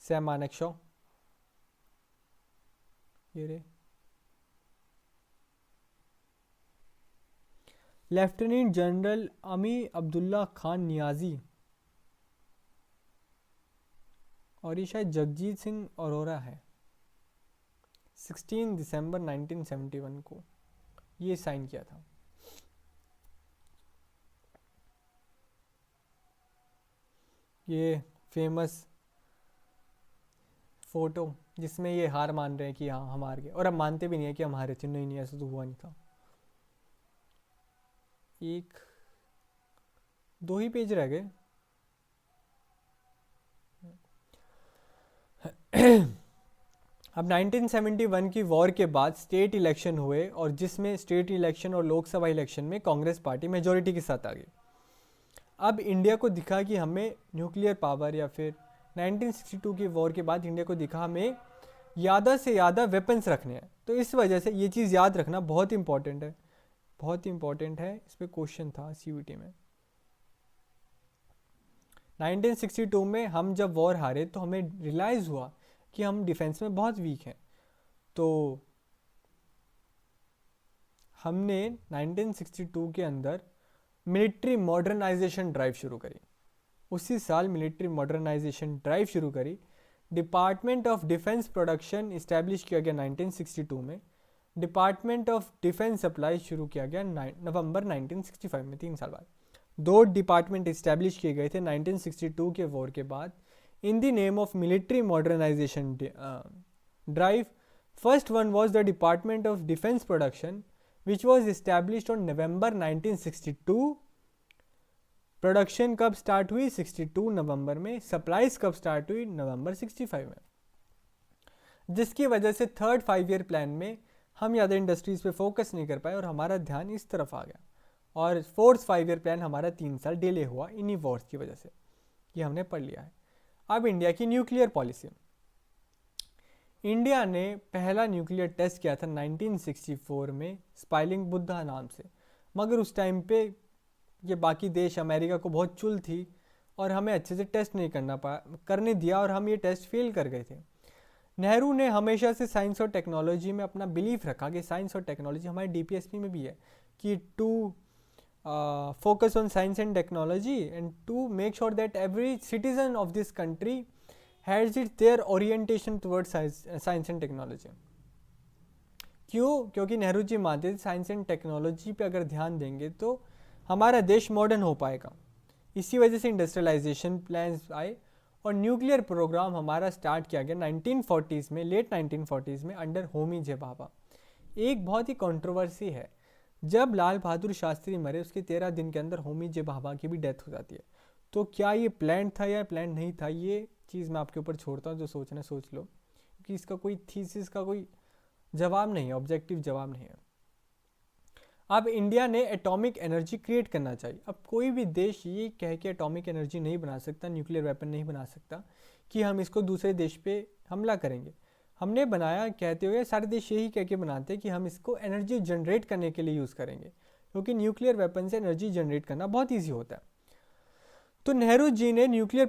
Speaker 1: सैम मानेकशॉ, ये रे लेफ्टिनेंट जनरल अमी अब्दुल्ला खान नियाजी, और ये शायद जगजीत सिंह अरोरा है। 16 दिसंबर 1971 को ये साइन किया था। ये फेमस फोटो जिसमें ये हार मान रहे हैं कि हाँ हम हार गए, और अब मानते भी नहीं है कि हम हारे थे। नहीं नहीं, ऐसा तो हुआ नहीं था। एक दो ही पेज रह गए। अब 1971 की वॉर के बाद स्टेट इलेक्शन हुए, और जिसमें स्टेट इलेक्शन और लोकसभा इलेक्शन में कांग्रेस पार्टी मेजॉरिटी के साथ आ गई। अब इंडिया को दिखा कि हमें न्यूक्लियर पावर, या फिर 1962 की वॉर के बाद इंडिया को दिखा हमें ज़्यादा से ज़्यादा वेपन्स रखने हैं। तो इस वजह से ये चीज़ याद रखना बहुत इंपॉर्टेंट है, बहुत इंपॉर्टेंट है। इस पर क्वेश्चन था सीयूईटी में। 1962 में हम जब वॉर हारे तो हमें रियलाइज़ हुआ कि हम डिफेंस में बहुत वीक हैं। तो हमने 1962 के अंदर मिलिट्री मॉडर्नाइजेशन ड्राइव शुरू करी। उसी साल मिलिट्री मॉडर्नाइजेशन ड्राइव शुरू करी। Department of defence production establish किया गया 1962 में। डिपार्टमेंट ऑफ डिफेंस सप्लाई शुरू किया गया नवंबर 1965 में, 3 साल बाद। 2 डिपार्टमेंट इस्टेब्लिश किए गए थे 1962 के वॉर के बाद in the name of military modernization drive. First one was the Department of Defense Production, which was established on November 1962. Production कब स्टार्ट हुई? 62 नवंबर में। सप्लाईज कब स्टार्ट हुई? नवंबर 65 में। जिसकी वजह से थर्ड 5 ईयर प्लान में हम ज़्यादा इंडस्ट्रीज़ पे फोकस नहीं कर पाए और हमारा ध्यान इस तरफ आ गया, और फोर्थ 5 ईयर प्लान हमारा 3 साल डिले हुआ इन्हीं वॉर्स की वजह से। ये हमने पढ़ लिया है। अब इंडिया की न्यूक्लियर पॉलिसी। इंडिया ने पहला न्यूक्लियर टेस्ट किया था 1964 में स्पाइलिंग बुद्धा नाम से, मगर उस टाइम पे ये बाकी देश अमेरिका को बहुत चुल थी और हमें अच्छे से टेस्ट नहीं करने दिया, और हम ये टेस्ट फेल कर गए थे। नेहरू ने हमेशा से साइंस और टेक्नोलॉजी में अपना बिलीफ रखा कि साइंस और टेक्नोलॉजी, हमारे डीपीएसपी में भी है कि to focus on science and technology and to make sure that every citizen of this country has it their orientation towards science and technology. क्यों? क्योंकि नेहरू जी मानते थे साइंस एंड टेक्नोलॉजी पे अगर ध्यान देंगे तो हमारा देश मॉडर्न हो पाएगा। इसी वजह से इंडस्ट्रियलाइजेशन प्लान्स आए और न्यूक्लियर प्रोग्राम हमारा स्टार्ट किया गया 1940s में, लेट 1940s में अंडर होमी जे भाभा। एक बहुत ही कंट्रोवर्सी है, जब लाल बहादुर शास्त्री मरे उसके 13 दिन के अंदर होमी जे भाभा की भी डेथ हो जाती है। तो क्या ये प्लान था या प्लान नहीं था, ये चीज़ मैं आपके ऊपर छोड़ता हूँ, जो सोचना सोच लो, क्योंकि इसका कोई थीसिस का कोई जवाब नहीं है, ऑब्जेक्टिव जवाब नहीं है। अब इंडिया ने एटॉमिक एनर्जी क्रिएट करना चाहिए। अब कोई भी देश ये कह के एटॉमिक एनर्जी नहीं बना सकता, न्यूक्लियर वेपन नहीं बना सकता कि हम इसको दूसरे देश पे हमला करेंगे। हमने बनाया कहते हुए सारे देश यही कह के बनाते हैं कि हम इसको एनर्जी जनरेट करने के लिए यूज़ करेंगे, क्योंकि न्यूक्लियर वेपन से एनर्जी जनरेट करना बहुत ईजी होता है। तो नेहरू जी ने न्यूक्लियर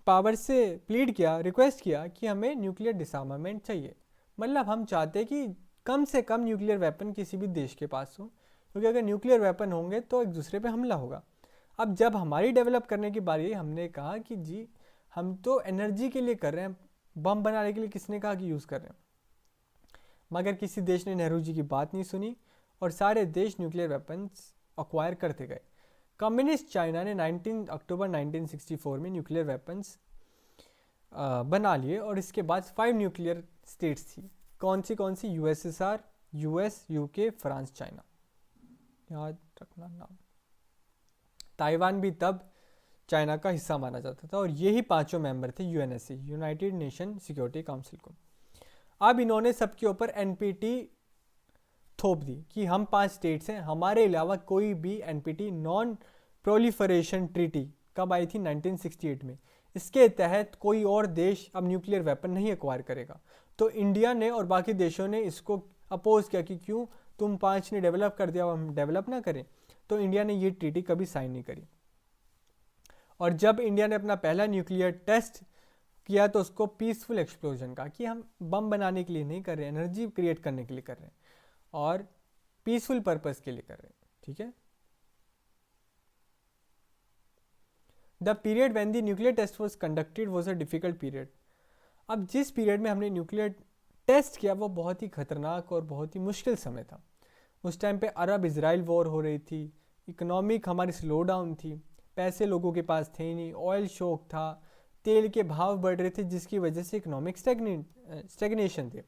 Speaker 1: पावर से प्लीड किया, रिक्वेस्ट किया कि हमें न्यूक्लियर डिसआर्मामेंट चाहिए। मतलब हम चाहते हैं कि कम से कम न्यूक्लियर वेपन किसी भी देश के पास हो, क्योंकि अगर न्यूक्लियर वेपन होंगे तो एक दूसरे पे हमला होगा। अब जब हमारी डेवलप करने की बारी आई, हमने कहा कि जी हम तो एनर्जी के लिए कर रहे हैं, बम बनाने के लिए किसने कहा कि यूज़ कर रहे हैं। मगर किसी देश ने नेहरू जी की बात नहीं सुनी और सारे देश न्यूक्लियर वेपन्स अक्वायर करते गए। कम्युनिस्ट चाइना ने 19 अक्टूबर 1964 में न्यूक्लियर वेपन्स बना लिए, और इसके बाद 5 न्यूक्लियर स्टेट्स थी। कौन सी? USSR, US, UK, France, China. याद रखना नाम। ताइवान भी तब चाइना का हिस्सा माना जाता था, और यही 5 मेंबर थे UNSC, United nation security council को। अब इन्होंने सबके ऊपर एनपीटी थोप दी कि हम 5 स्टेट्स हैं, हमारे अलावा कोई भी एनपीटी, नॉन प्रोलिफरेशन ट्रीटी, कब आई थी? 1968 में। इसके तहत कोई और देश अब न्यूक्लियर वेपन नहीं एक्वायर करेगा। तो इंडिया ने और बाकी देशों ने इसको अपोज किया कि क्यों तुम 5 ने डेवलप कर दिया, हम डेवलप ना करें। तो इंडिया ने ये ट्रीटी कभी साइन नहीं करी। और जब इंडिया ने अपना पहला न्यूक्लियर टेस्ट किया तो उसको पीसफुल एक्सप्लोजन कहा, कि हम बम बनाने के लिए नहीं कर रहे, एनर्जी क्रिएट करने के लिए कर रहे हैं और पीसफुल पर्पस के लिए कर रहे हैं, ठीक है। The period when the nuclear test was conducted was a difficult period. अब जिस पीरियड में हमने न्यूक्लियर टेस्ट किया वो बहुत ही खतरनाक और बहुत ही मुश्किल समय था। उस टाइम पे अरब इजराइल वॉर हो रही थी, इकोनॉमिक हमारी स्लो डाउन थी, पैसे लोगों के पास थे नहीं, ऑयल शॉक था, तेल के भाव बढ़ रहे थे जिसकी वजह से इकोनॉमिक स्टेगनेशन थे।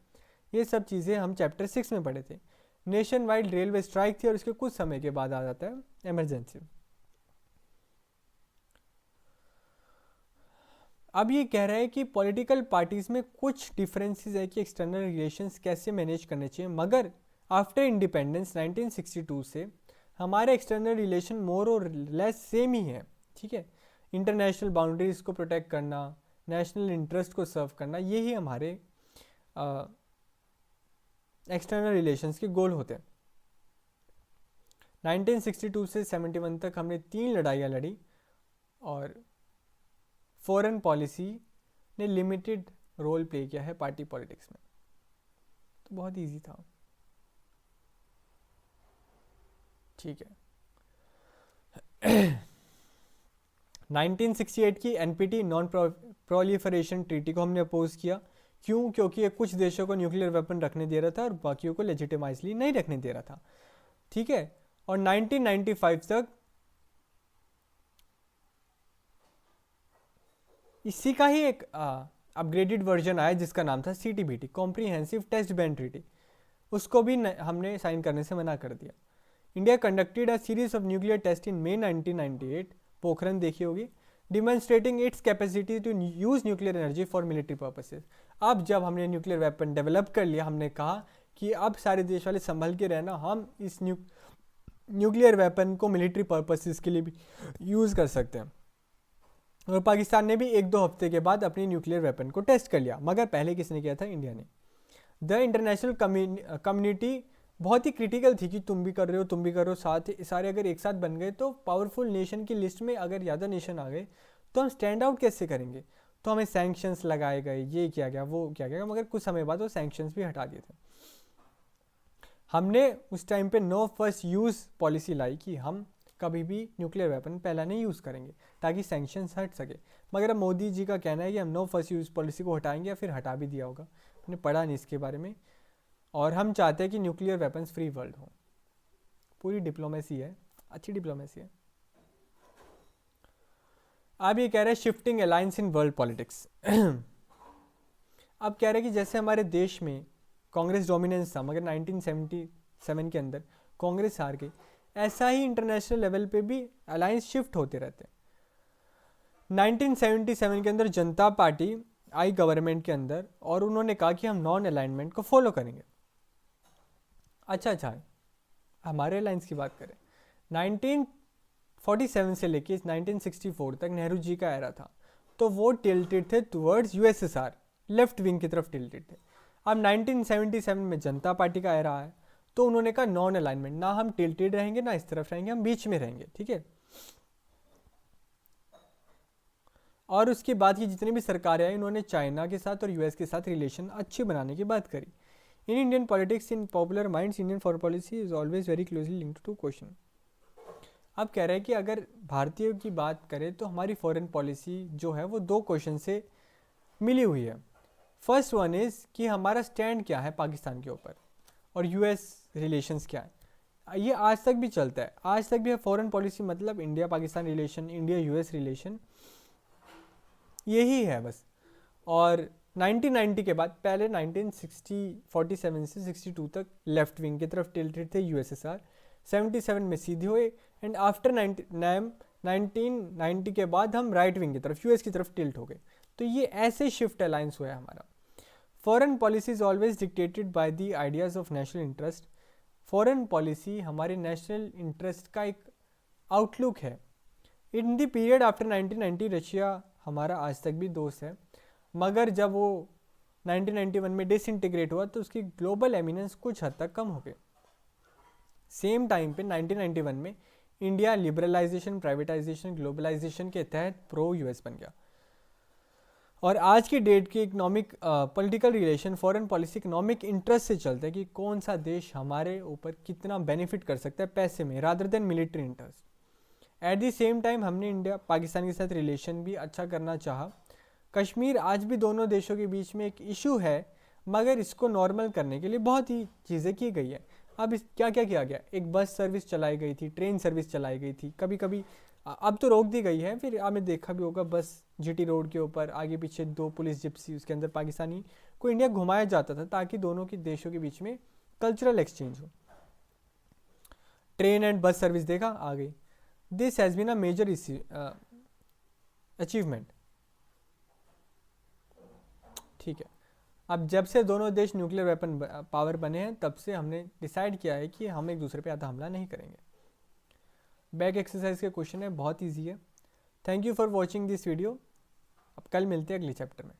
Speaker 1: ये सब चीज़ें हम चैप्टर 6 में पढ़े थे। नेशन वाइड रेलवे स्ट्राइक थी और उसके कुछ समय के बाद आ जाता है इमरजेंसी। अब ये कह रहे हैं कि पॉलिटिकल पार्टीज में कुछ डिफरेंसेस है कि एक्सटर्नल रिलेशंस कैसे मैनेज करने चाहिए, मगर आफ्टर इंडिपेंडेंस 1962 से हमारे एक्सटर्नल रिलेशन मोर और लेस सेम ही है, ठीक है। इंटरनेशनल बाउंड्रीज को प्रोटेक्ट करना, नेशनल इंटरेस्ट को सर्व करना, यही हमारे एक्सटर्नल रिलेशंस के गोल होते हैं। 1962 से 71 तक हमने 3 लड़ाइयाँ लड़ी और फॉरेन पॉलिसी ने लिमिटेड रोल प्ले किया है पार्टी पॉलिटिक्स में, तो बहुत इजी था, ठीक है। 1968 की एनपीटी नॉन प्रोलिफरेशन ट्रीटी को हमने अपोज किया। क्यों? क्योंकि ये कुछ देशों को न्यूक्लियर वेपन रखने दे रहा था और बाकियों को लेजिटिमाइजली नहीं रखने दे रहा था, ठीक है। और 1995 तक इसी का ही एक अपग्रेडेड वर्जन आया जिसका नाम था CTBT, comprehensive test ban treaty. उसको भी हमने साइन करने से मना कर दिया। India conducted a series of nuclear test in May 1998, Pokhran देखी होगी, demonstrating its capacity to use nuclear energy for military purposes. अब जब हमने न्यूक्लियर वेपन डेवलप कर लिया, हमने कहा कि अब सारे देश वाले संभल के रहना, हम इस न्यूक्लियर वेपन को मिलिट्री पर्पसेस के लिए भी यूज़ कर सकते हैं। और पाकिस्तान ने भी 1-2 हफ्ते के बाद अपनी न्यूक्लियर वेपन को टेस्ट कर लिया, मगर पहले किसने किया था? इंडिया ने। द इंटरनेशनल कम्युनिटी बहुत ही क्रिटिकल थी कि तुम भी कर रहे हो, तुम भी कर रहे हो, सारे अगर एक साथ बन गए तो पावरफुल नेशन की लिस्ट में अगर ज़्यादा नेशन आ गए तो हम स्टैंड आउट कैसे करेंगे? तो हमें सैंक्शंस लगाए गए, ये किया गया, वो किया गया, मगर कुछ समय बाद वो सैंक्शंस भी हटा दिए थे। हमने उस टाइम पे नो फर्स्ट यूज़ पॉलिसी लाई कि हम कभी भी न्यूक्लियर वेपन पहला नहीं यूज़ करेंगे ताकि सैंक्शंस हट सके, मगर अब मोदी जी का कहना है कि हम नो फर्स्ट यूज़ पॉलिसी को हटाएंगे या फिर हटा भी दिया होगा, हमने पढ़ा नहीं इसके बारे में। और हम चाहते हैं कि न्यूक्लियर वेपन्स फ्री वर्ल्ड हो। पूरी डिप्लोमेसी है, अच्छी डिप्लोमेसी है। अब ये कह रहे हैं shifting alliance in world politics. अब कह रहे हैं कि जैसे हमारे देश में कांग्रेस डोमिनेंस था, मगर 1977 के अंदर कांग्रेस हार गई, ऐसा ही इंटरनेशनल लेवल पे भी अलायंस शिफ्ट होते रहते हैं। 1977 के अंदर जनता पार्टी आई गवर्नमेंट के अंदर और उन्होंने कहा कि हम नॉन अलाइनमेंट को फॉलो करेंगे। अच्छा, हमारे अलायंस की बात करें, 1947 से लेके 1964 तक नेहरू जी का एरा था, तो वो टिल्टेड थे टुवर्ड्स USSR, लेफ्ट विंग की तरफ टिल्टेड थे। अब 1977 में जनता पार्टी का एरा है, तो उन्होंने कहा नॉन अलाइनमेंट, ना हम टिल्टेड रहेंगे ना इस तरफ रहेंगे, हम बीच में रहेंगे, ठीक है। और उसके बाद की जितनी भी सरकारें आई, उन्होंने चाइना के साथ और US के साथ रिलेशन अच्छे बनाने की बात करी। In Indian politics, in popular minds, Indian foreign policy is always very closely linked to question. अब कह रहे हैं कि अगर भारतीयों की बात करें तो हमारी फॉरेन पॉलिसी जो है वो 2 क्वेश्चन से मिली हुई है। फर्स्ट वन इज़ कि हमारा स्टैंड क्या है पाकिस्तान के ऊपर, और US रिलेशंस क्या है। ये आज तक भी चलता है, आज तक भी है। फॉरेन पॉलिसी मतलब India Pakistan relation, India US relation, यही है बस। और 1990 के बाद, पहले 1947 से 62 तक लेफ्ट विंग की तरफ टिल्टेड थे USSR, 77 में सीधे हुए, एंड आफ्टर 1990 के बाद हम राइट विंग की तरफ, US की तरफ टिल्ट हो गए। तो ये ऐसे शिफ्ट अलायंस हुआ है हमारा। Foreign policy is always dictated by the ideas of national interest. Foreign policy हमारे नेशनल इंटरेस्ट का एक आउटलुक है। In the period after 1990 Russia हमारा आज तक भी दोस्त है, मगर जब वो 1991 में डिसइंटीग्रेट हुआ तो उसकी ग्लोबल एमिनेंस कुछ हद तक कम हो गई। सेम टाइम पे 1991 में इंडिया लिबरलाइजेशन, प्राइवेटाइजेशन, ग्लोबलाइजेशन के तहत प्रो यूएस बन गया। और आज की डेट की economic political relation, foreign policy economic interest से चलता है कि कौन सा देश हमारे ऊपर कितना बेनिफिट कर सकता है पैसे में, rather than military interest. At the same time हमने इंडिया पाकिस्तान के साथ रिलेशन भी अच्छा करना चाहा। कश्मीर आज भी दोनों देशों के बीच में एक इशू है, मगर इसको नॉर्मल करने के लिए बहुत ही चीज़ें की गई है। अब इस क्या क्या किया गया, एक बस सर्विस चलाई गई थी, ट्रेन सर्विस चलाई गई थी, कभी कभी अब तो रोक दी गई है। फिर आपने देखा भी होगा बस जीटी रोड के ऊपर आगे पीछे 2 पुलिस जिप्सी, उसके अंदर पाकिस्तानी को इंडिया घुमाया जाता था ताकि दोनों के देशों के बीच में कल्चरल एक्सचेंज हो। ट्रेन एंड बस सर्विस देखा आ गई। This has been a major achievement. ठीक है, अब जब से दोनों देश न्यूक्लियर वेपन पावर बने हैं तब से हमने डिसाइड किया है कि हम एक दूसरे पे आधा हमला नहीं करेंगे। बैक एक्सरसाइज के क्वेश्चन है, बहुत ईजी है। Thank you for watching this video. अब कल मिलते हैं अगले चैप्टर में।